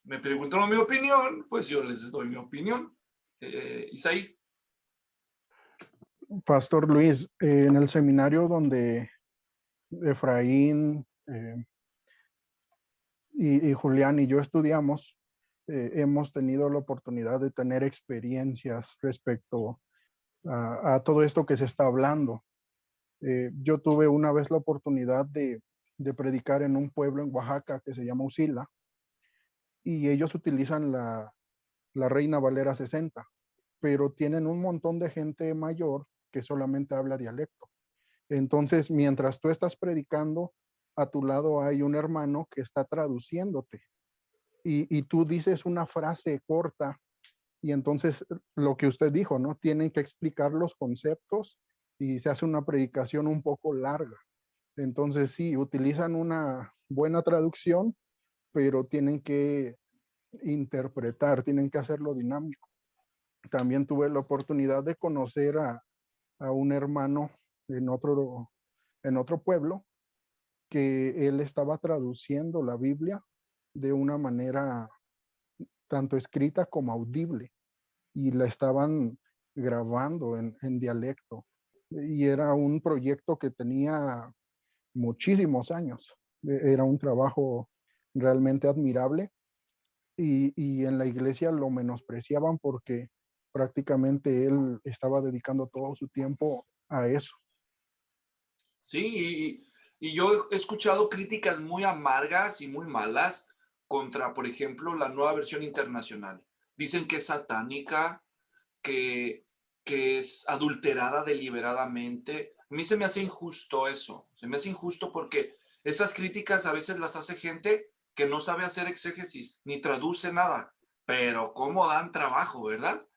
me preguntaron mi opinión, pues yo les doy mi opinión. Isaí.
Pastor Luis, en el seminario donde Efraín y Julián y yo estudiamos, hemos tenido la oportunidad de tener experiencias respecto a todo esto que se está hablando. Yo tuve una vez la oportunidad de predicar en un pueblo en Oaxaca que se llama Usila, y ellos utilizan la Reina Valera 60, pero tienen un montón de gente mayor que solamente habla dialecto. Entonces, mientras tú estás predicando, a tu lado hay un hermano que está traduciéndote y tú dices una frase corta y entonces lo que usted dijo, ¿no? Tienen que explicar los conceptos y se hace una predicación un poco larga. Entonces sí, utilizan una buena traducción, pero tienen que interpretar, tienen que hacerlo dinámico. También tuve la oportunidad de conocer a un hermano en otro pueblo, que él estaba traduciendo la Biblia de una manera tanto escrita como audible, y la estaban grabando en dialecto. Y era un proyecto que tenía muchísimos años. Era un trabajo realmente admirable, y en la iglesia lo menospreciaban porque prácticamente él estaba dedicando todo su tiempo a eso.
Sí, y yo he escuchado críticas muy amargas y muy malas contra, por ejemplo, la nueva versión internacional. Dicen que es satánica, que es adulterada deliberadamente. A mí se me hace injusto eso. Se me hace injusto porque esas críticas a veces las hace gente que no sabe hacer exégesis, ni traduce nada. Pero cómo dan trabajo, ¿verdad?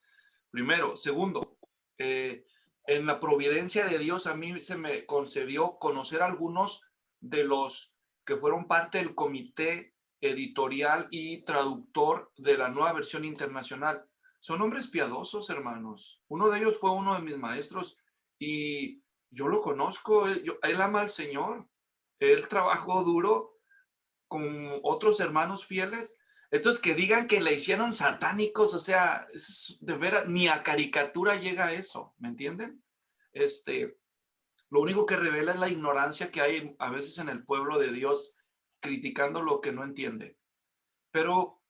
Primero. Segundo, en la providencia de Dios a mí se me concedió conocer a algunos de los que fueron parte del comité editorial y traductor de la nueva versión internacional. Son hombres piadosos, hermanos. Uno de ellos fue uno de mis maestros y yo lo conozco. Él ama al Señor. Él trabajó duro con otros hermanos fieles. Entonces, que digan que le hicieron satánicos, o sea, de veras, ni a caricatura llega a eso, ¿me entienden? Lo único que revela es la ignorancia que hay a veces en el pueblo de Dios, criticando lo que no entiende. Pero,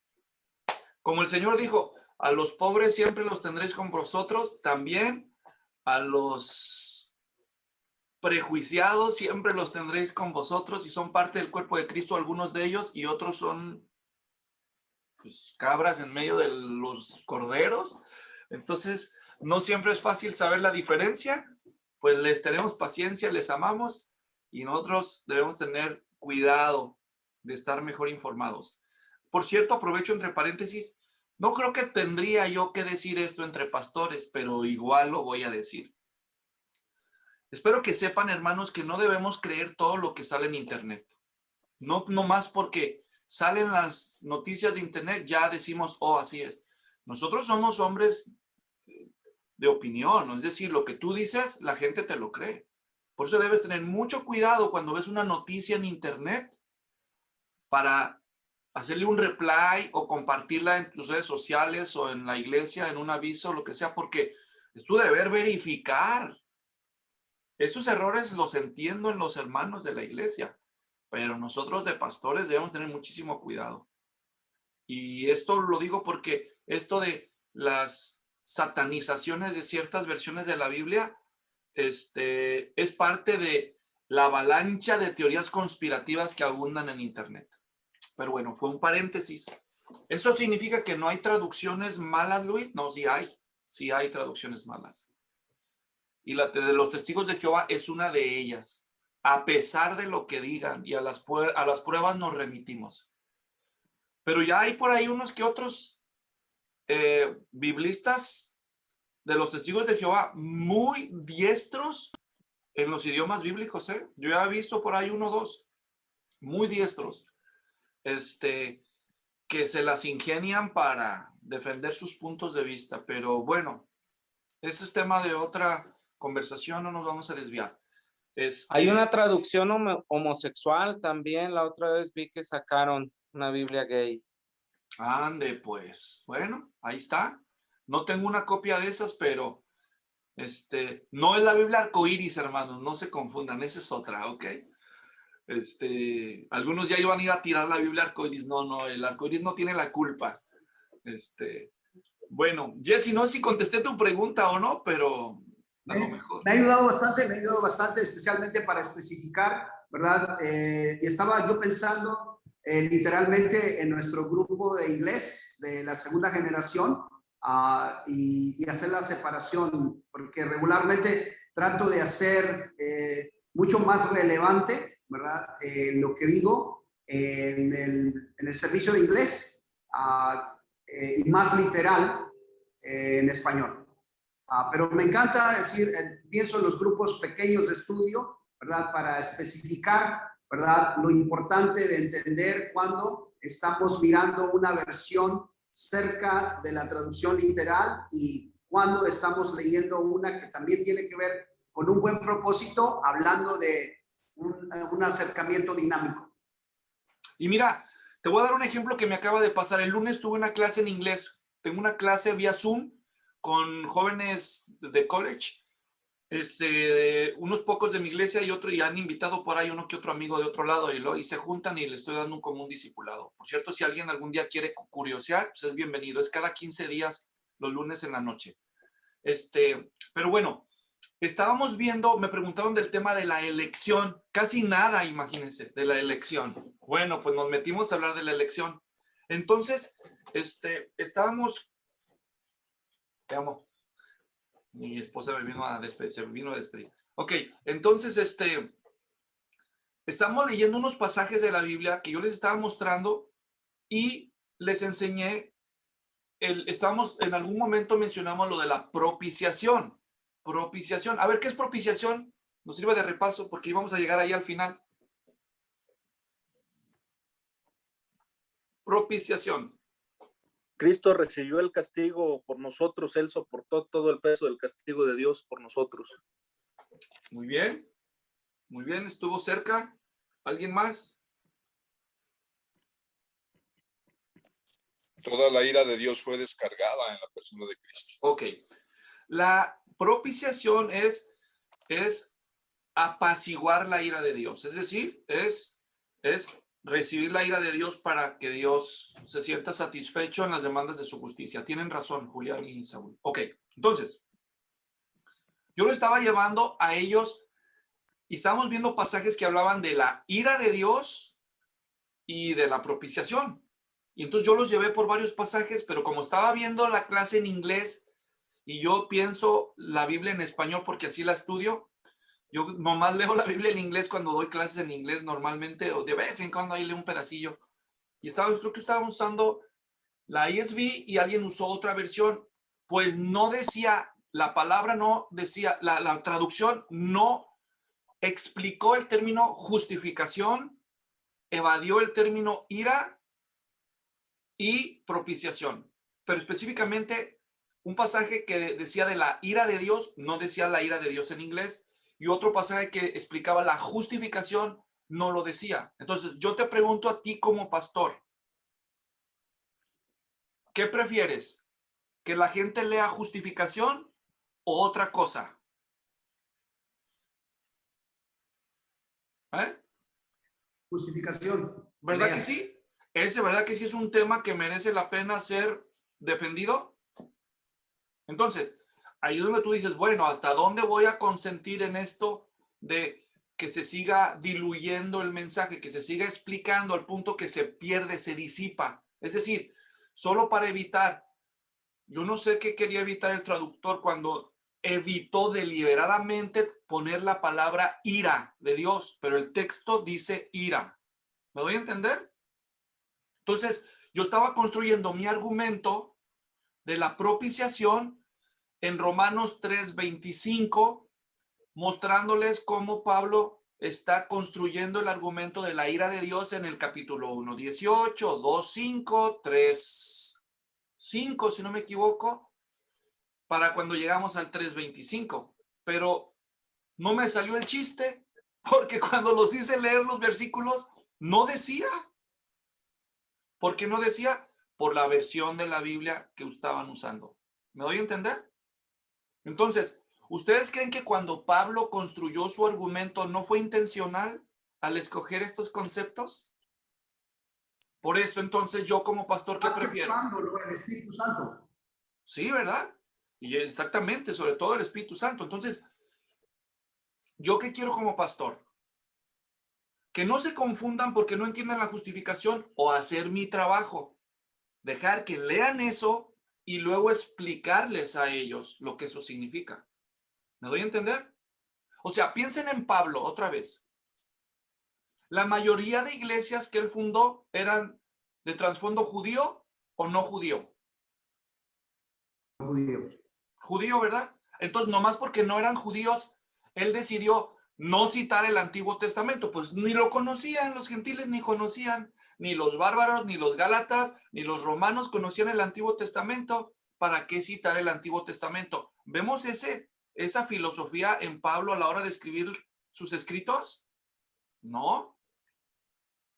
como el Señor dijo, a los pobres siempre los tendréis con vosotros, también a los prejuiciados siempre los tendréis con vosotros, y son parte del cuerpo de Cristo algunos de ellos, y otros son pues, cabras en medio de los corderos. Entonces, no siempre es fácil saber la diferencia. Pues les tenemos paciencia, les amamos, y nosotros debemos tener cuidado de estar mejor informados. Por cierto, aprovecho entre paréntesis, no creo que tendría yo que decir esto entre pastores, pero igual lo voy a decir. Espero que sepan, hermanos, que no debemos creer todo lo que sale en internet. No más porque salen las noticias de internet, ya decimos, oh, así es. Nosotros somos hombres de opinión, ¿no? Es decir, lo que tú dices, la gente te lo cree. Por eso debes tener mucho cuidado cuando ves una noticia en internet para hacerle un reply o compartirla en tus redes sociales o en la iglesia, en un aviso, lo que sea, porque es tu deber verificar. Esos errores los entiendo en los hermanos de la iglesia, pero nosotros de pastores debemos tener muchísimo cuidado. Y esto lo digo porque esto de las satanizaciones de ciertas versiones de la Biblia es parte de la avalancha de teorías conspirativas que abundan en internet. Pero bueno, fue un paréntesis. ¿Eso significa que no hay traducciones malas, Luis? No, sí hay traducciones malas. Y la de los testigos de Jehová es una de ellas. A pesar de lo que digan y a las pruebas nos remitimos. Pero ya hay por ahí unos que otros biblistas de los testigos de Jehová muy diestros en los idiomas bíblicos, ¿eh? Yo ya he visto por ahí uno o dos muy diestros, que se las ingenian para defender sus puntos de vista. Pero bueno, ese es tema de otra conversación, no nos vamos a desviar.
Hay una traducción homosexual también, la otra vez vi que sacaron una Biblia gay.
Ande, pues, bueno, ahí está. No tengo una copia de esas, pero no es la Biblia arcoíris, hermanos, no se confundan, esa es otra, ¿ok? Algunos ya iban a ir a tirar la Biblia arcoíris. No, el arcoíris no tiene la culpa. Bueno, Jesse, no sé si contesté tu pregunta o no, pero a lo mejor.
Me ha ayudado bastante, especialmente para especificar, ¿verdad? Y estaba yo pensando literalmente en nuestro grupo de inglés de la segunda generación y hacer la separación, porque regularmente trato de hacer mucho más relevante, ¿verdad? Lo que digo en el servicio de inglés y más literal en español. Pero me encanta decir, pienso en los grupos pequeños de estudio, ¿verdad? Para especificar, ¿verdad? Lo importante de entender cuando estamos mirando una versión cerca de la traducción literal y cuando estamos leyendo una que también tiene que ver con un buen propósito, hablando de un acercamiento dinámico.
Y mira, te voy a dar un ejemplo que me acaba de pasar. El lunes tuve una clase en inglés. Tengo una clase vía Zoom con jóvenes de college, unos pocos de mi iglesia y han invitado por ahí uno que otro amigo de otro lado y se juntan y les estoy dando como un discipulado. Por cierto, si alguien algún día quiere curiosear, pues es bienvenido. Es cada 15 días los lunes en la noche. Pero bueno, estábamos viendo, me preguntaron del tema de la elección. Casi nada, imagínense, de la elección. Bueno, pues nos metimos a hablar de la elección. Entonces, estábamos... Te amo. Mi esposa me vino a despedir. Ok, entonces, estamos leyendo unos pasajes de la Biblia que yo les estaba mostrando y les enseñé, en algún momento mencionamos lo de la propiciación. Propiciación. A ver, ¿qué es propiciación? Nos sirve de repaso porque íbamos a llegar ahí al final. Propiciación.
Cristo recibió el castigo por nosotros, Él soportó todo el peso del castigo de Dios por nosotros.
Muy bien, estuvo cerca. ¿Alguien más?
Toda la ira de Dios fue descargada en la persona de Cristo.
Ok, la propiciación es apaciguar la ira de Dios, es decir, es recibir la ira de Dios para que Dios se sienta satisfecho en las demandas de su justicia. Tienen razón, Julián y Saúl. Ok, entonces, yo lo estaba llevando a ellos y estábamos viendo pasajes que hablaban de la ira de Dios y de la propiciación. Y entonces yo los llevé por varios pasajes, pero como estaba viendo la clase en inglés y yo pienso la Biblia en español porque así la estudio, yo nomás leo la Biblia en inglés cuando doy clases en inglés normalmente, o de vez en cuando ahí leo un pedacillo. Y creo que estábamos usando la ESV y alguien usó otra versión. Pues no decía, la palabra no decía, la traducción no explicó el término justificación, evadió el término ira y propiciación. Pero específicamente un pasaje que decía de la ira de Dios, no decía la ira de Dios en inglés, y otro pasaje que explicaba la justificación, no lo decía. Entonces, yo te pregunto a ti como pastor, ¿qué prefieres? ¿Que la gente lea justificación o otra cosa?
Justificación.
¿Verdad
Lea.
que sí? ¿Verdad que sí es un tema que merece la pena ser defendido? Entonces, ahí es donde tú dices, bueno, ¿hasta dónde voy a consentir en esto de que se siga diluyendo el mensaje, que se siga explicando al punto que se pierde, se disipa? Es decir, solo para evitar, yo no sé qué quería evitar el traductor cuando evitó deliberadamente poner la palabra ira de Dios, pero el texto dice ira. ¿Me doy a entender? Entonces, yo estaba construyendo mi argumento de la propiciación en Romanos 3:25, mostrándoles cómo Pablo está construyendo el argumento de la ira de Dios en el capítulo 1:18, 2:5, 3:5, si no me equivoco, para cuando llegamos al 3:25. Pero no me salió el chiste, porque cuando los hice leer los versículos, no decía. ¿Por qué no decía? Por la versión de la Biblia que estaban usando. ¿Me doy a entender? Entonces, ¿ustedes creen que cuando Pablo construyó su argumento no fue intencional al escoger estos conceptos? Por eso, entonces, yo como pastor, ¿qué prefiero?
El Espíritu Santo.
Sí, ¿verdad? Y exactamente, sobre todo el Espíritu Santo. Entonces, ¿yo qué quiero como pastor? Que no se confundan porque no entiendan la justificación o hacer mi trabajo. Dejar que lean eso y luego explicarles a ellos lo que eso significa. ¿Me doy a entender? O sea, piensen en Pablo otra vez. La mayoría de iglesias que él fundó eran de trasfondo judío o no judío.
Judío.
Judío, ¿verdad? Entonces, nomás porque no eran judíos, él decidió no citar el Antiguo Testamento. Pues ni lo conocían los gentiles, ni conocían, ni los bárbaros, ni los gálatas, ni los romanos conocían el Antiguo Testamento. ¿Para qué citar el Antiguo Testamento? ¿Vemos esa filosofía en Pablo a la hora de escribir sus escritos? No.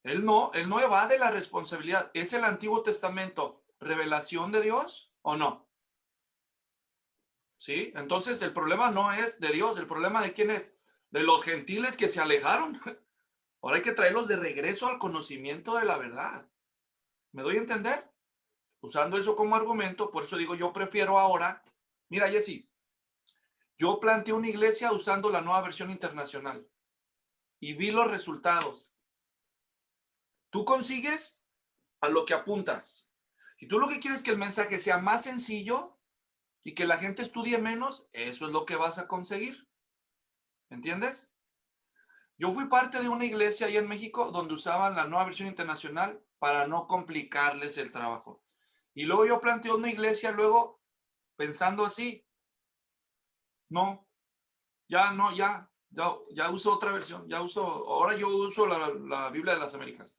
Él no evade la responsabilidad. ¿Es el Antiguo Testamento revelación de Dios o no? ¿Sí? Entonces el problema no es de Dios, el problema de quién es, de los gentiles que se alejaron. Ahora hay que traerlos de regreso al conocimiento de la verdad. ¿Me doy a entender? Usando eso como argumento, por eso digo, yo prefiero ahora, mira Jesse, yo planteé una iglesia usando la Nueva Versión Internacional y vi los resultados. Tú consigues a lo que apuntas. Si tú lo que quieres es que el mensaje sea más sencillo y que la gente estudie menos, eso es lo que vas a conseguir. ¿Entiendes? Yo fui parte de una iglesia allá en México donde usaban la Nueva Versión Internacional para no complicarles el trabajo. Y luego yo planteé una iglesia luego pensando así. No, ya uso otra versión, ahora yo uso la Biblia de las Américas.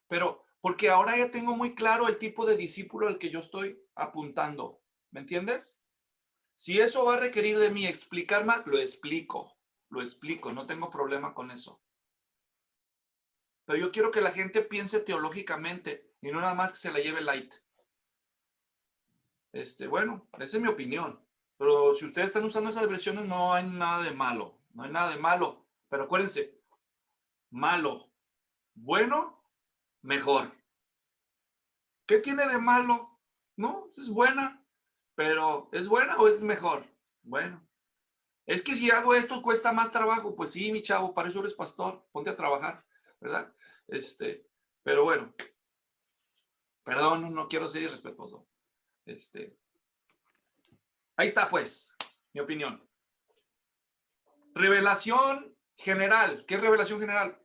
Pero porque ahora ya tengo muy claro el tipo de discípulo al que yo estoy apuntando. ¿Me entiendes? Si eso va a requerir de mí explicar más, lo explico, no tengo problema con eso. Pero yo quiero que la gente piense teológicamente y no nada más que se la lleve light. Bueno, esa es mi opinión. Pero si ustedes están usando esas versiones, no hay nada de malo. No hay nada de malo. Pero acuérdense, malo, bueno, mejor. ¿Qué tiene de malo? No, es buena. Pero ¿es buena o es mejor? Bueno. Es que si hago esto cuesta más trabajo. Pues sí, mi chavo, para eso eres pastor. Ponte a trabajar, ¿verdad? Pero bueno. Perdón, no quiero ser irrespetuoso. Ahí está, pues, mi opinión. Revelación general. ¿Qué es revelación general?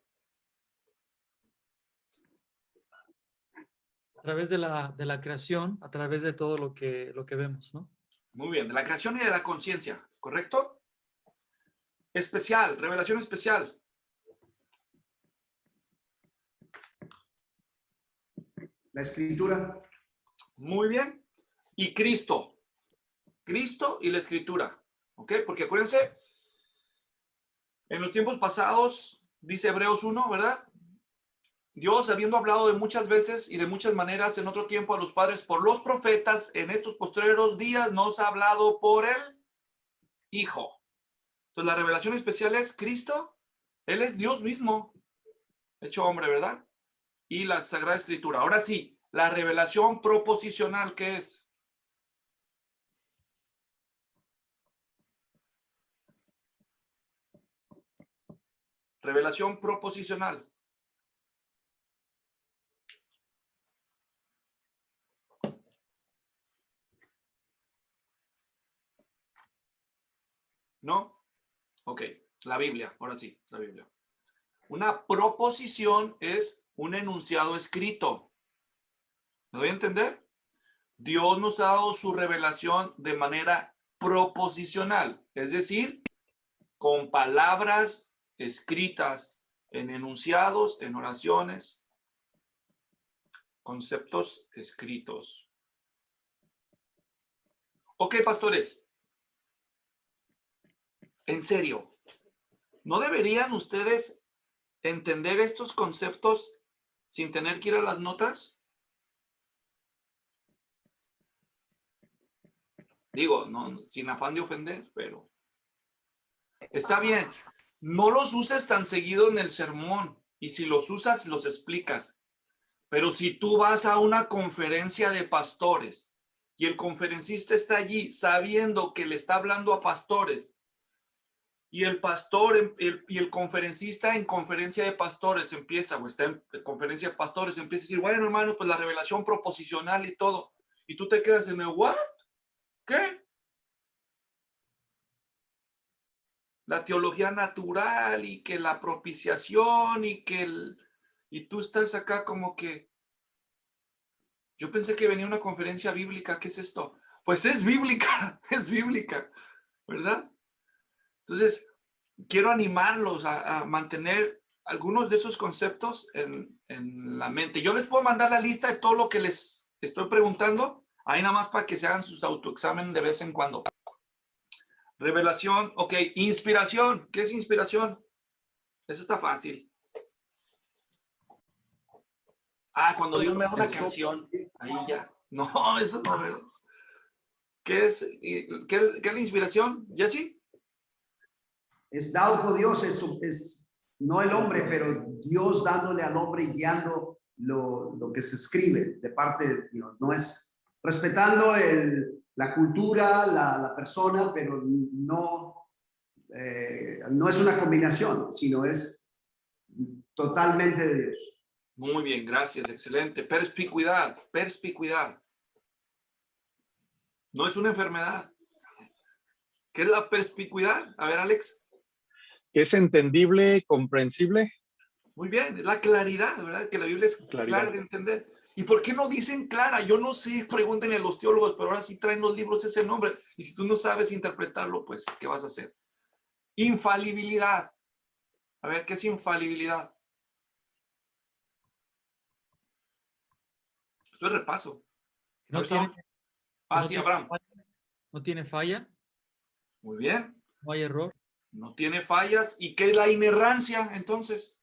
A través de la creación, a través de todo lo que vemos, ¿no?
Muy bien, de la creación y de la conciencia, ¿correcto? Especial, revelación especial.
La escritura.
Muy bien. Y Cristo. Cristo y la Escritura. ¿Ok? Porque acuérdense, en los tiempos pasados, dice Hebreos 1, ¿verdad? Dios, habiendo hablado de muchas veces y de muchas maneras en otro tiempo a los padres por los profetas, en estos postreros días nos ha hablado por el Hijo. Entonces, la revelación especial es Cristo. Él es Dios mismo, hecho hombre, ¿verdad? Y la Sagrada Escritura. Ahora sí, la revelación proposicional, ¿qué es? Revelación proposicional. ¿No? Ok, la Biblia, ahora sí, la Biblia. Una proposición es un enunciado escrito. ¿Me doy a entender? Dios nos ha dado su revelación de manera proposicional, es decir, con palabras escritas en enunciados, en oraciones, conceptos escritos. Ok, pastores. En serio, ¿no deberían ustedes entender estos conceptos sin tener que ir a las notas? Digo, no, sin afán de ofender, pero está bien. No los uses tan seguido en el sermón, y si los usas, los explicas. Pero si tú vas a una conferencia de pastores y el conferencista está allí sabiendo que le está hablando a pastores, y el pastor y el conferencista en conferencia de pastores empieza, o está en conferencia de pastores, empieza a decir, bueno, hermano, pues la revelación proposicional y todo. Y tú te quedas en el, ¿what? ¿Qué? La teología natural y que la propiciación y que y tú estás acá como que, yo pensé que venía una conferencia bíblica, ¿qué es esto? Pues es bíblica, es bíblica, ¿verdad? Entonces, quiero animarlos a mantener algunos de esos conceptos en la mente. Yo les puedo mandar la lista de todo lo que les estoy preguntando, ahí nada más para que se hagan sus autoexamen de vez en cuando. Revelación, ok. Inspiración, ¿qué es inspiración? Eso está fácil. Ah, cuando Dios me da una canción, ahí ya. No, eso no, ¿verdad? ¿Qué es la inspiración, Jesse?
Es dado por Dios, es no el hombre, pero Dios dándole al hombre y guiando lo que se escribe de parte, no es respetando la cultura, la persona, pero no es una combinación, sino es totalmente de Dios.
Muy bien, gracias, excelente. Perspicuidad, perspicuidad. No es una enfermedad. ¿Qué es la perspicuidad? A ver, Alex.
Que es entendible, comprensible.
Muy bien, es la claridad, ¿verdad? Que la Biblia es clara de entender. ¿Y por qué no dicen clara? Yo no sé, pregúntenle a los teólogos, pero ahora sí traen los libros ese nombre. Y si tú no sabes interpretarlo, pues, ¿qué vas a hacer? Infalibilidad. A ver, ¿qué es infalibilidad? Esto es repaso.
No tiene,
no sí, Abraham.
No tiene falla.
Muy bien.
No hay error.
No tiene fallas. ¿Y qué es la inerrancia, entonces?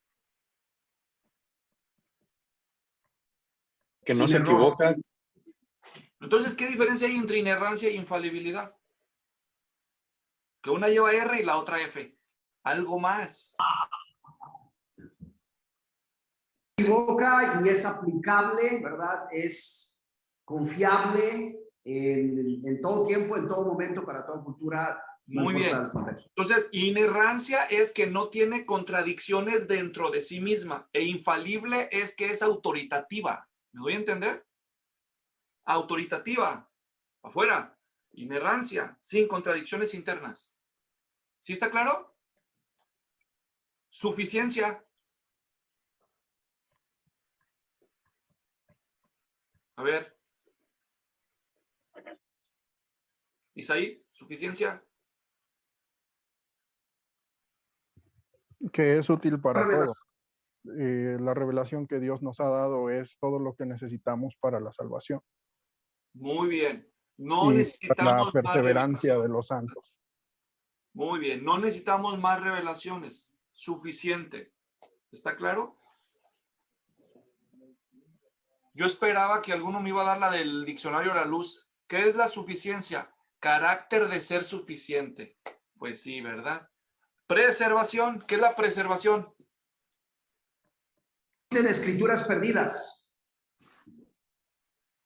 Que no se equivoca.
Entonces, ¿qué diferencia hay entre inerrancia e infalibilidad? Que una lleva R y la otra F. Algo más.
Se equivoca y es aplicable, ¿verdad? Es confiable en todo tiempo, en todo momento, para toda cultura.
Muy bien. Entonces, inerrancia es que no tiene contradicciones dentro de sí misma. E infalible es que es autoritativa. ¿Me doy a entender? Autoritativa. Afuera. Inerrancia. Sin contradicciones internas. ¿Sí está claro? Suficiencia. A ver. Isaí, suficiencia.
Que es útil para todo. La revelación que Dios nos ha dado es todo lo que necesitamos para la salvación.
Muy bien. No
y
necesitamos
la
más
perseverancia de
revelaciones.
los santos.
Muy bien. No necesitamos más revelaciones. Suficiente. ¿Está claro? Yo esperaba que alguno me iba a dar la del diccionario de la luz. ¿Qué es la suficiencia? Carácter de ser suficiente. Pues sí, ¿verdad? Preservación. ¿Qué es la preservación?
En escrituras perdidas.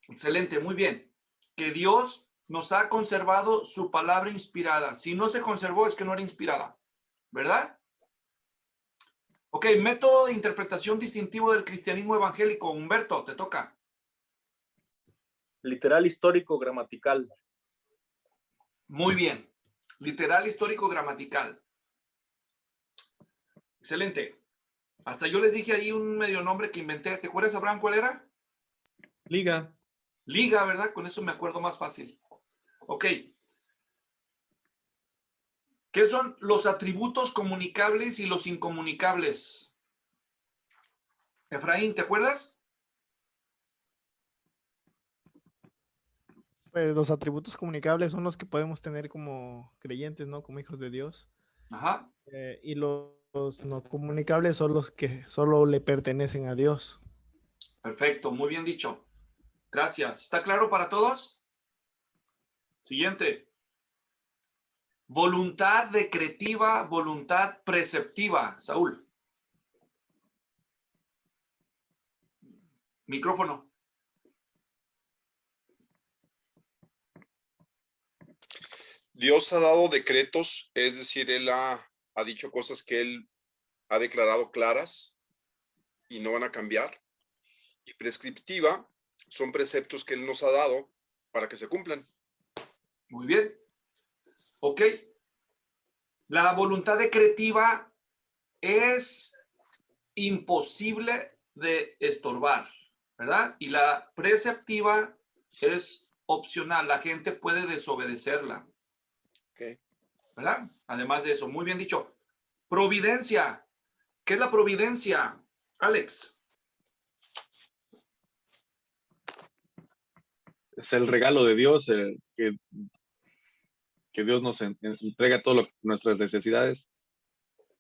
Excelente, muy bien. Que Dios nos ha conservado su palabra inspirada. Si no se conservó es que no era inspirada, ¿verdad? Ok, método de interpretación distintivo del cristianismo evangélico. Humberto, te toca.
Literal, histórico, gramatical.
Muy bien. Literal, histórico, gramatical. Excelente. Hasta yo les dije ahí un medio nombre que inventé. ¿Te acuerdas, Abraham, cuál era?
Liga.
Liga, ¿verdad? Con eso me acuerdo más fácil. Ok. ¿Qué son los atributos comunicables y los incomunicables? Efraín, ¿te acuerdas?
Pues los atributos comunicables son los que podemos tener como creyentes, ¿no? Como hijos de Dios.
Ajá.
Y los no comunicables son los que solo le pertenecen a Dios.
Perfecto, muy bien dicho. Gracias. ¿Está claro para todos? Siguiente. Voluntad decretiva, voluntad preceptiva. Saúl. Micrófono.
Dios ha dado decretos, es decir, Él ha dicho cosas que Él ha declarado claras y no van a cambiar. Y prescriptiva son preceptos que Él nos ha dado para que se cumplan.
Muy bien. Ok. La voluntad decretiva es imposible de estorbar, ¿verdad? Y la preceptiva es opcional. La gente puede desobedecerla.
Okay.
¿Verdad? Además de eso, muy bien dicho. Providencia. ¿Qué es la providencia, Alex?
Es el regalo de Dios, que Dios nos entrega todo nuestras necesidades.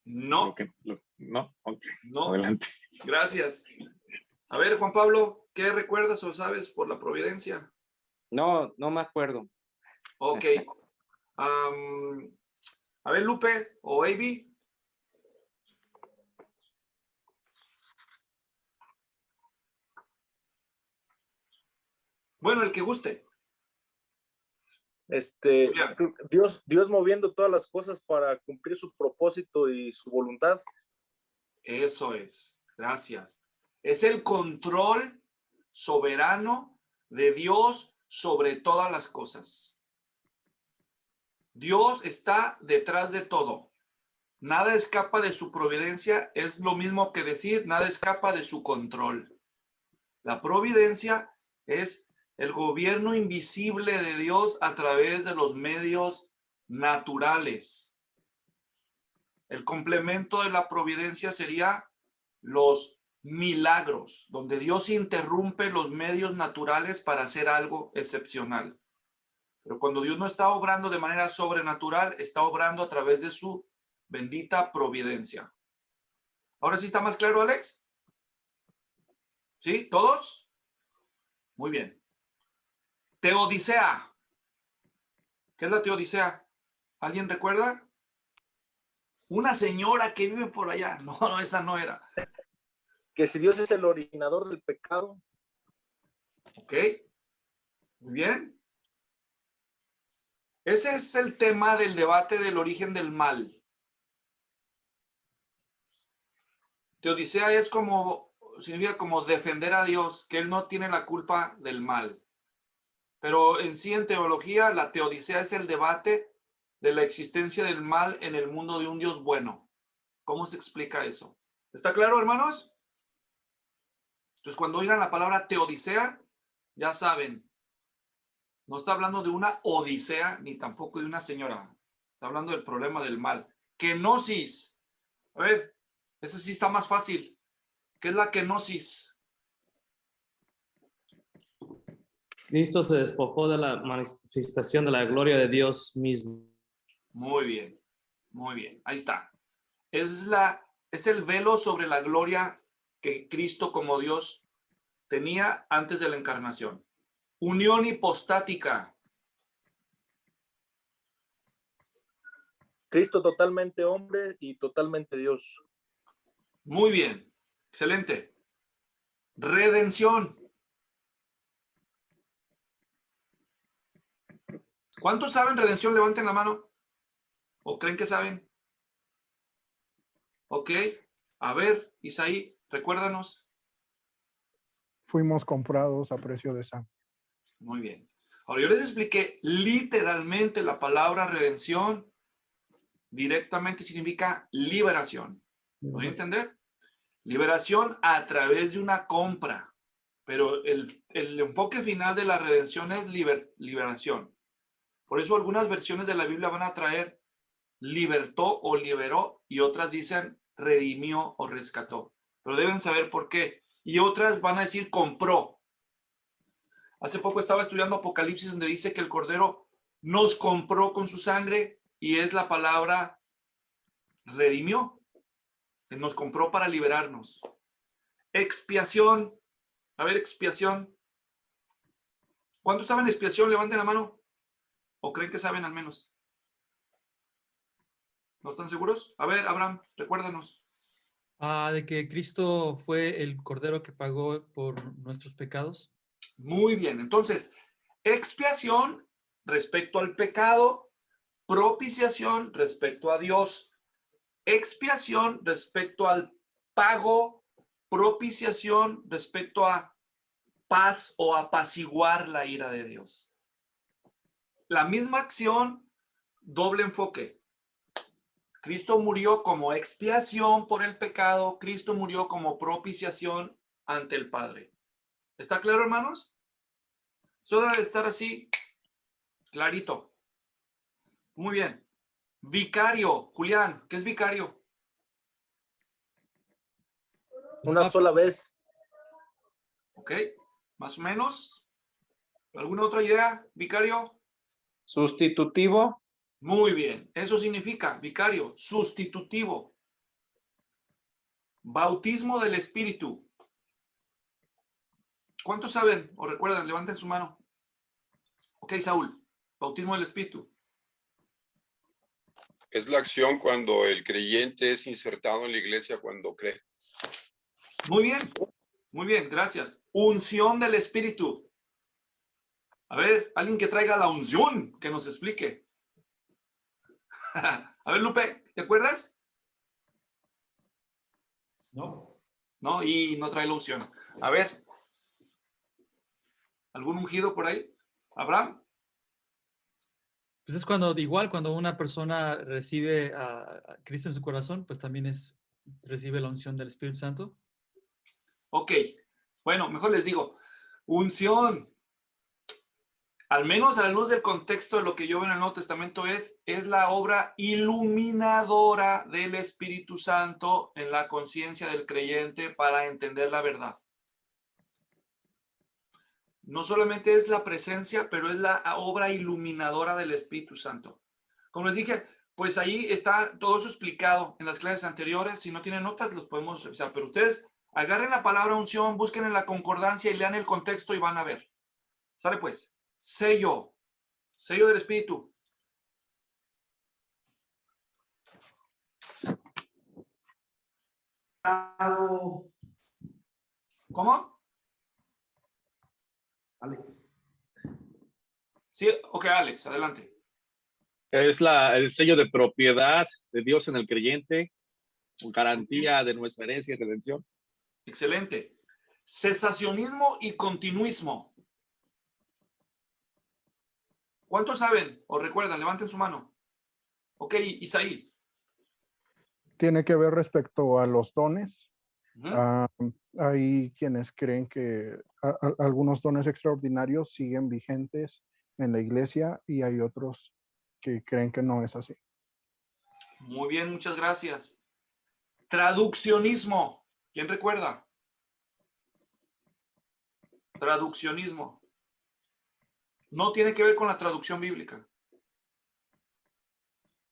No.
No, okay.
No.
Adelante.
Gracias. A ver, Juan Pablo, ¿qué recuerdas o sabes por la providencia?
No, no me acuerdo.
Ok. A ver, Lupe o Avi. Bueno, el que guste.
Dios moviendo todas las cosas para cumplir su propósito y su voluntad.
Eso es. Gracias. Es el control soberano de Dios sobre todas las cosas. Dios está detrás de todo. Nada escapa de su providencia. Es lo mismo que decir, nada escapa de su control. La providencia es el gobierno invisible de Dios a través de los medios naturales. El complemento de la providencia sería los milagros, donde Dios interrumpe los medios naturales para hacer algo excepcional. Pero cuando Dios no está obrando de manera sobrenatural, está obrando a través de su bendita providencia. ¿Ahora sí está más claro, Alex? ¿Sí? ¿Todos? Muy bien. Teodicea. ¿Qué es la teodicea? ¿Alguien recuerda? Una señora que vive por allá. No, esa no era.
Que si Dios es el originador del pecado.
Ok. Muy bien. Ese es el tema del debate del origen del mal. Teodicea es significa como defender a Dios, que Él no tiene la culpa del mal. Pero en sí, en teología, la teodicea es el debate de la existencia del mal en el mundo de un Dios bueno. ¿Cómo se explica eso? ¿Está claro, hermanos? Entonces, cuando oigan la palabra teodicea, ya saben, no está hablando de una odisea, ni tampoco de una señora. Está hablando del problema del mal. Kenosis. A ver, ese sí está más fácil. ¿Qué es la kenosis?
Cristo se despojó de la manifestación de la gloria de Dios mismo.
Muy bien, muy bien. Ahí está. Es el velo sobre la gloria que Cristo como Dios tenía antes de la encarnación. Unión hipostática.
Cristo totalmente hombre y totalmente Dios.
Muy bien, excelente. Redención. ¿Cuántos saben redención? Levanten la mano. ¿O creen que saben? Ok. A ver, Isaí, recuérdanos.
Fuimos comprados a precio de sangre.
Muy bien. Ahora, yo les expliqué literalmente la palabra redención. Directamente significa liberación. ¿Lo voy a entender? Liberación a través de una compra. Pero el enfoque final de la redención es liberación. Por eso algunas versiones de la Biblia van a traer libertó o liberó y otras dicen redimió o rescató. Pero deben saber por qué. Y otras van a decir compró. Hace poco estaba estudiando Apocalipsis donde dice que el Cordero nos compró con su sangre y es la palabra redimió. Él nos compró para liberarnos. Expiación. A ver, expiación. ¿Cuántos saben expiación? Levanten la mano. ¿O creen que saben al menos? ¿No están seguros? A ver, Abraham, recuérdanos.
De que Cristo fue el Cordero que pagó por nuestros pecados.
Muy bien. Entonces, expiación respecto al pecado, propiciación respecto a Dios, expiación respecto al pago, propiciación respecto a paz o apaciguar la ira de Dios. La misma acción, doble enfoque. Cristo murió como expiación por el pecado, Cristo murió como propiciación ante el Padre. ¿Está claro, hermanos? Eso debe estar así, clarito. Muy bien. Vicario, Julián, ¿qué es vicario?
Una sola vez.
Ok, más o menos. ¿Alguna otra idea, vicario?
Sustitutivo.
Muy bien, eso significa vicario, sustitutivo. Bautismo del Espíritu. ¿Cuántos saben o recuerdan? Levanten su mano. Ok, Saúl, bautismo del Espíritu.
Es la acción cuando el creyente es insertado en la iglesia cuando cree.
Muy bien, gracias. Unción del Espíritu. A ver, alguien que traiga la unción, que nos explique. A ver, Lupe, ¿te acuerdas?
No.
No, y no trae la unción. A ver. ¿Algún ungido por ahí? ¿Abraham?
Pues es cuando una persona recibe a Cristo en su corazón, pues también recibe la unción del Espíritu Santo.
Ok. Bueno, mejor les digo, unción. Al menos a la luz del contexto de lo que yo veo en el Nuevo Testamento es la obra iluminadora del Espíritu Santo en la conciencia del creyente para entender la verdad. No solamente es la presencia, pero es la obra iluminadora del Espíritu Santo. Como les dije, pues ahí está todo eso explicado en las clases anteriores. Si no tienen notas, los podemos revisar. Pero ustedes agarren la palabra unción, busquen en la concordancia y lean el contexto y van a ver. ¿Sale pues? Sello del Espíritu. ¿Cómo?
Alex.
Sí, ok, Alex, adelante.
Es el sello de propiedad de Dios en el creyente, con garantía de nuestra herencia y redención.
Excelente. Cesacionismo y continuismo. ¿Cuántos saben o recuerdan? Levanten su mano. Ok, Isaí.
Tiene que ver respecto a los dones. Hay quienes creen que algunos dones extraordinarios siguen vigentes en la iglesia y hay otros que creen que no es así.
Muy bien, muchas gracias. Traduccionismo. ¿Quién recuerda? Traduccionismo. No tiene que ver con la traducción bíblica.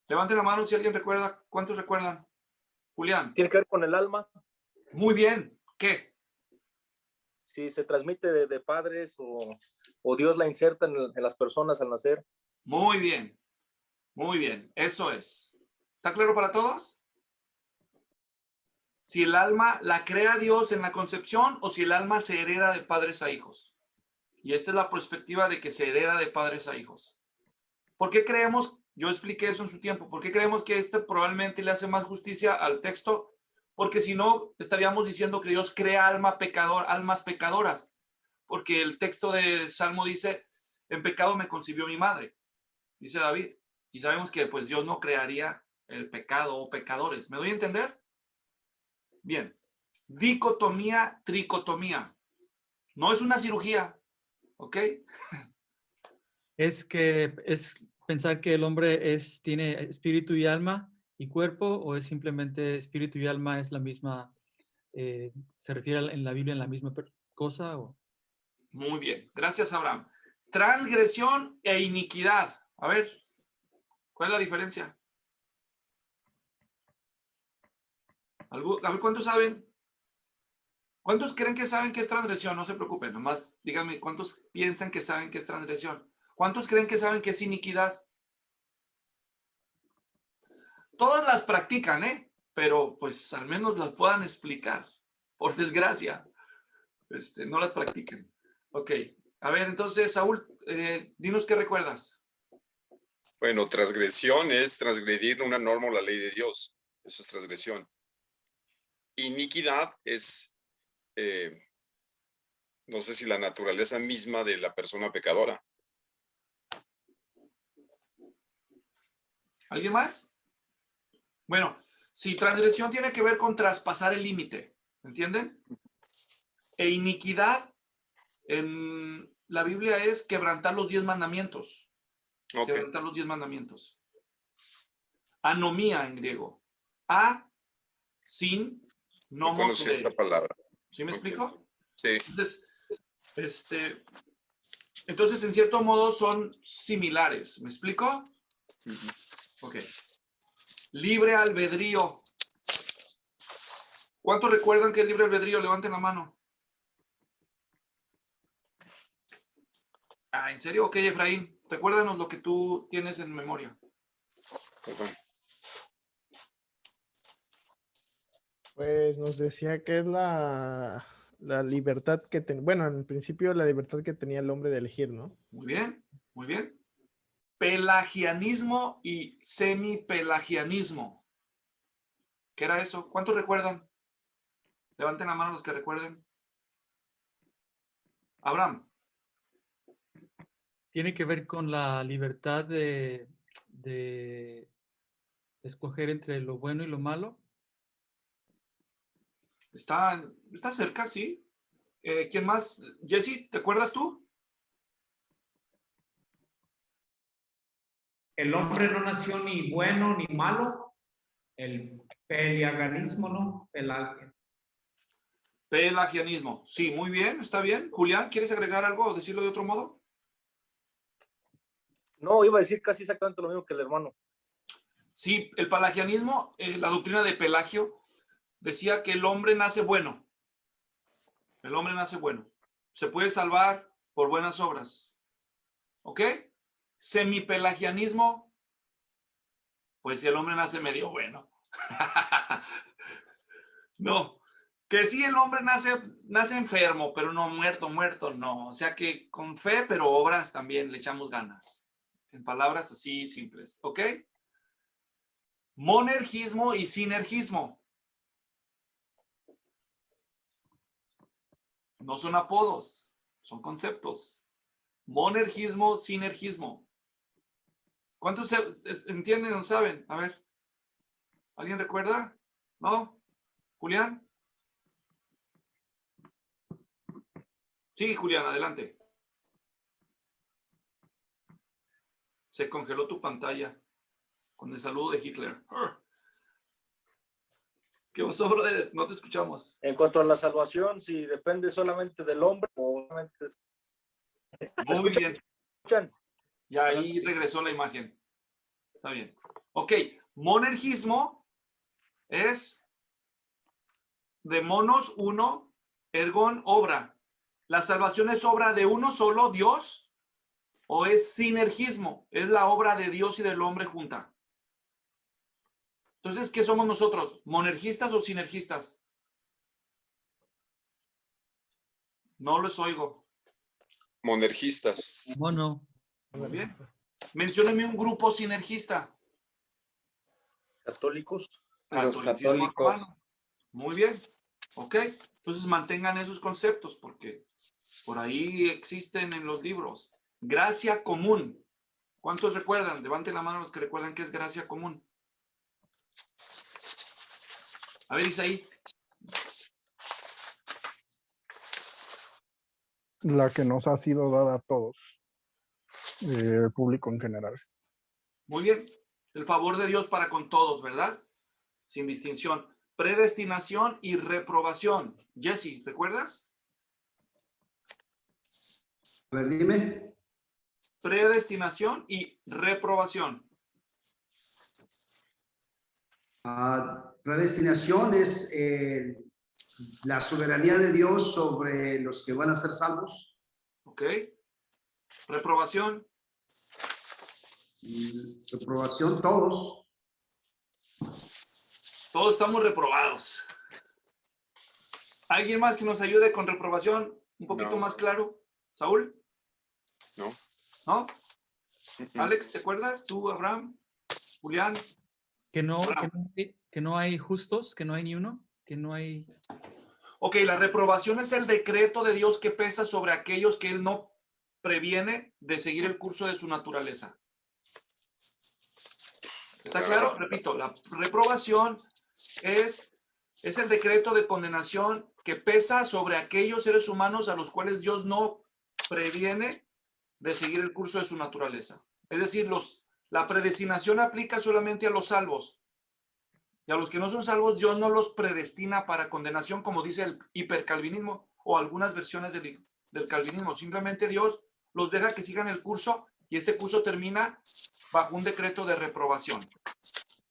Levanten la mano si alguien recuerda. ¿Cuántos recuerdan? Julián.
Tiene que ver con el alma.
Muy bien. ¿Qué?
Si se transmite de padres o Dios la inserta en las personas al nacer.
Muy bien. Muy bien. Eso es. ¿Está claro para todos? Si el alma la crea Dios en la concepción o si el alma se hereda de padres a hijos. Y esta es la perspectiva de que se hereda de padres a hijos. ¿Por qué creemos? Yo expliqué eso en su tiempo. ¿Por qué creemos que este probablemente le hace más justicia al texto? Porque si no, estaríamos diciendo que Dios crea almas pecadoras. Porque el texto de Salmo dice, en pecado me concibió mi madre, dice David. Y sabemos que pues Dios no crearía el pecado o pecadores. ¿Me doy a entender? Bien. Dicotomía, tricotomía. No es una cirugía. ¿Ok?
Es pensar que el hombre tiene espíritu y alma y cuerpo, o es simplemente espíritu y alma es la misma, se refiere en la Biblia en la misma cosa. ¿O?
Muy bien, gracias Abraham. Transgresión e iniquidad. A ver, ¿cuál es la diferencia? A ver, ¿cuántos saben? ¿Cuántos creen que saben qué es transgresión? No se preocupen, nomás díganme, ¿cuántos piensan que saben qué es transgresión? ¿Cuántos creen que saben qué es iniquidad? Todas las practican, pero pues al menos las puedan explicar. Por desgracia, no las practiquen. Ok, a ver, entonces, Saúl, dinos qué recuerdas.
Bueno, transgresión es transgredir una norma o la ley de Dios. Eso es transgresión. Iniquidad es, no sé si la naturaleza misma de la persona pecadora.
¿Alguien más? Bueno, si transgresión tiene que ver con traspasar el límite, ¿entienden? E iniquidad en la Biblia es quebrantar los 10 mandamientos. Okay. Quebrantar los 10 mandamientos. Anomía en griego. A, sin,
no conocía esa palabra.
¿Sí me explico?
Sí.
Entonces, en cierto modo, son similares. ¿Me explico? Ok. Libre albedrío. ¿Cuántos recuerdan que es libre albedrío? Levanten la mano. Ah, ¿en serio? Ok, Efraín. Recuérdanos lo que tú tienes en memoria.
Pues nos decía que es la libertad que tenía, bueno, en principio la libertad que tenía el hombre de elegir, ¿no?
Muy bien, muy bien. Pelagianismo y semipelagianismo. ¿Qué era eso? ¿Cuántos recuerdan? Levanten la mano los que recuerden. Abraham.
Tiene que ver con la libertad de escoger entre lo bueno y lo malo.
Está cerca, sí. ¿Quién más? Jesse, ¿te acuerdas tú?
El hombre no nació ni bueno ni malo. El pelagianismo, ¿no?
Pelagianismo. Sí, muy bien, está bien. Julián, ¿quieres agregar algo o decirlo de otro modo?
No, iba a decir casi exactamente lo mismo que el hermano.
Sí, el pelagianismo, la doctrina de Pelagio, decía que el hombre nace bueno. El hombre nace bueno. Se puede salvar por buenas obras. ¿Ok? Semipelagianismo, pues si el hombre nace medio bueno. No, que sí el hombre nace enfermo, pero no muerto, no. O sea que con fe, pero obras también le echamos ganas. En palabras así simples. ¿Ok? Monergismo y sinergismo. No son apodos, son conceptos. Monergismo, sinergismo. ¿Cuántos entienden o saben? A ver. ¿Alguien recuerda? ¿No? ¿Julián? Sí, Julián, adelante. Se congeló tu pantalla con el saludo de Hitler. ¿Qué pasó, brother? No te escuchamos.
En cuanto a la salvación, si depende solamente del hombre o solamente...
Muy bien. Ya ahí regresó la imagen. Está bien. Ok, monergismo es de monos uno, ergon obra. ¿La salvación es obra de uno solo, Dios? ¿O es sinergismo? Es la obra de Dios y del hombre junta. Entonces, ¿qué somos nosotros? ¿Monergistas o sinergistas? No los oigo.
Monergistas.
Mono.
Muy bien. Mencióneme un grupo sinergista.
Católicos.
Los
Catolicismo
católicos.
romano. Muy bien. Ok. Entonces mantengan esos conceptos porque por ahí existen en los libros. Gracia común. ¿Cuántos recuerdan? Levanten la mano los que recuerdan qué es gracia común. A ver, Isaí.
La que nos ha sido dada a todos, el público en general.
Muy bien. El favor de Dios para con todos, ¿verdad? Sin distinción. Predestinación y reprobación. Jesse, ¿recuerdas?
A ver, dime.
Predestinación y reprobación.
Predestinación es la soberanía de Dios sobre los que van a ser salvos.
Ok. Reprobación.
Reprobación, todos.
Todos estamos reprobados. ¿Alguien más que nos ayude con reprobación? Un poquito más claro. ¿Saúl?
No.
¿No? Alex, ¿te acuerdas? ¿Tú, Abraham? ¿Julián?
Que no hay justos, que no hay ni uno, que no hay...
Ok, la reprobación es el decreto de Dios que pesa sobre aquellos que Él no previene de seguir el curso de su naturaleza. ¿Está claro? Repito, la reprobación es el decreto de condenación que pesa sobre aquellos seres humanos a los cuales Dios no previene de seguir el curso de su naturaleza. Es decir, la predestinación aplica solamente a los salvos. Y a los que no son salvos, Dios no los predestina para condenación, como dice el hipercalvinismo o algunas versiones del calvinismo. Simplemente Dios los deja que sigan el curso y ese curso termina bajo un decreto de reprobación.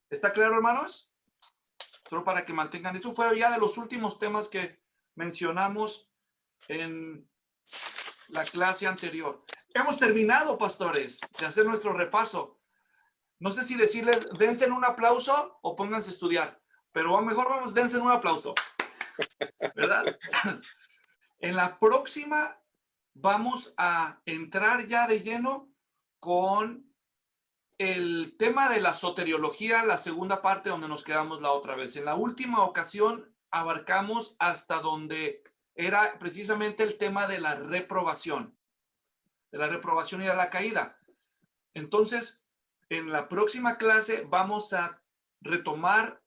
¿Está claro, hermanos? Solo para que mantengan. Eso fue ya de los últimos temas que mencionamos en la clase anterior. Hemos terminado, pastores, de hacer nuestro repaso. No sé si decirles, dense un aplauso o pónganse a estudiar, pero mejor vamos, dense un aplauso, ¿verdad? En la próxima vamos a entrar ya de lleno con el tema de la soteriología, la segunda parte donde nos quedamos la otra vez. En la última ocasión abarcamos hasta donde era precisamente el tema de la reprobación y de la caída. Entonces, en la próxima clase vamos a retomar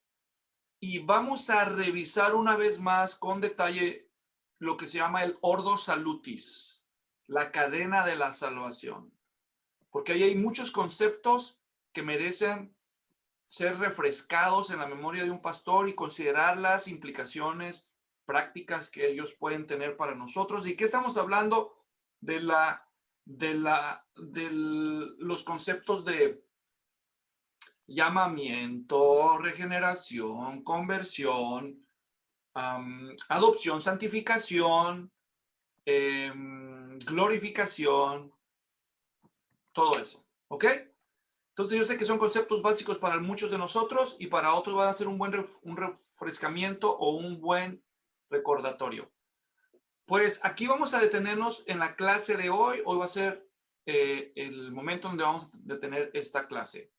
y vamos a revisar una vez más con detalle lo que se llama el Ordo Salutis, la cadena de la salvación. Porque ahí hay muchos conceptos que merecen ser refrescados en la memoria de un pastor y considerar las implicaciones prácticas que ellos pueden tener para nosotros. ¿Y qué estamos hablando? De los conceptos de llamamiento, regeneración, conversión, adopción, santificación, glorificación, todo eso, ¿ok? Entonces yo sé que son conceptos básicos para muchos de nosotros y para otros van a ser un refrescamiento o un buen recordatorio. Pues aquí vamos a detenernos en la clase de hoy. Hoy va a ser el momento donde vamos a detener esta clase.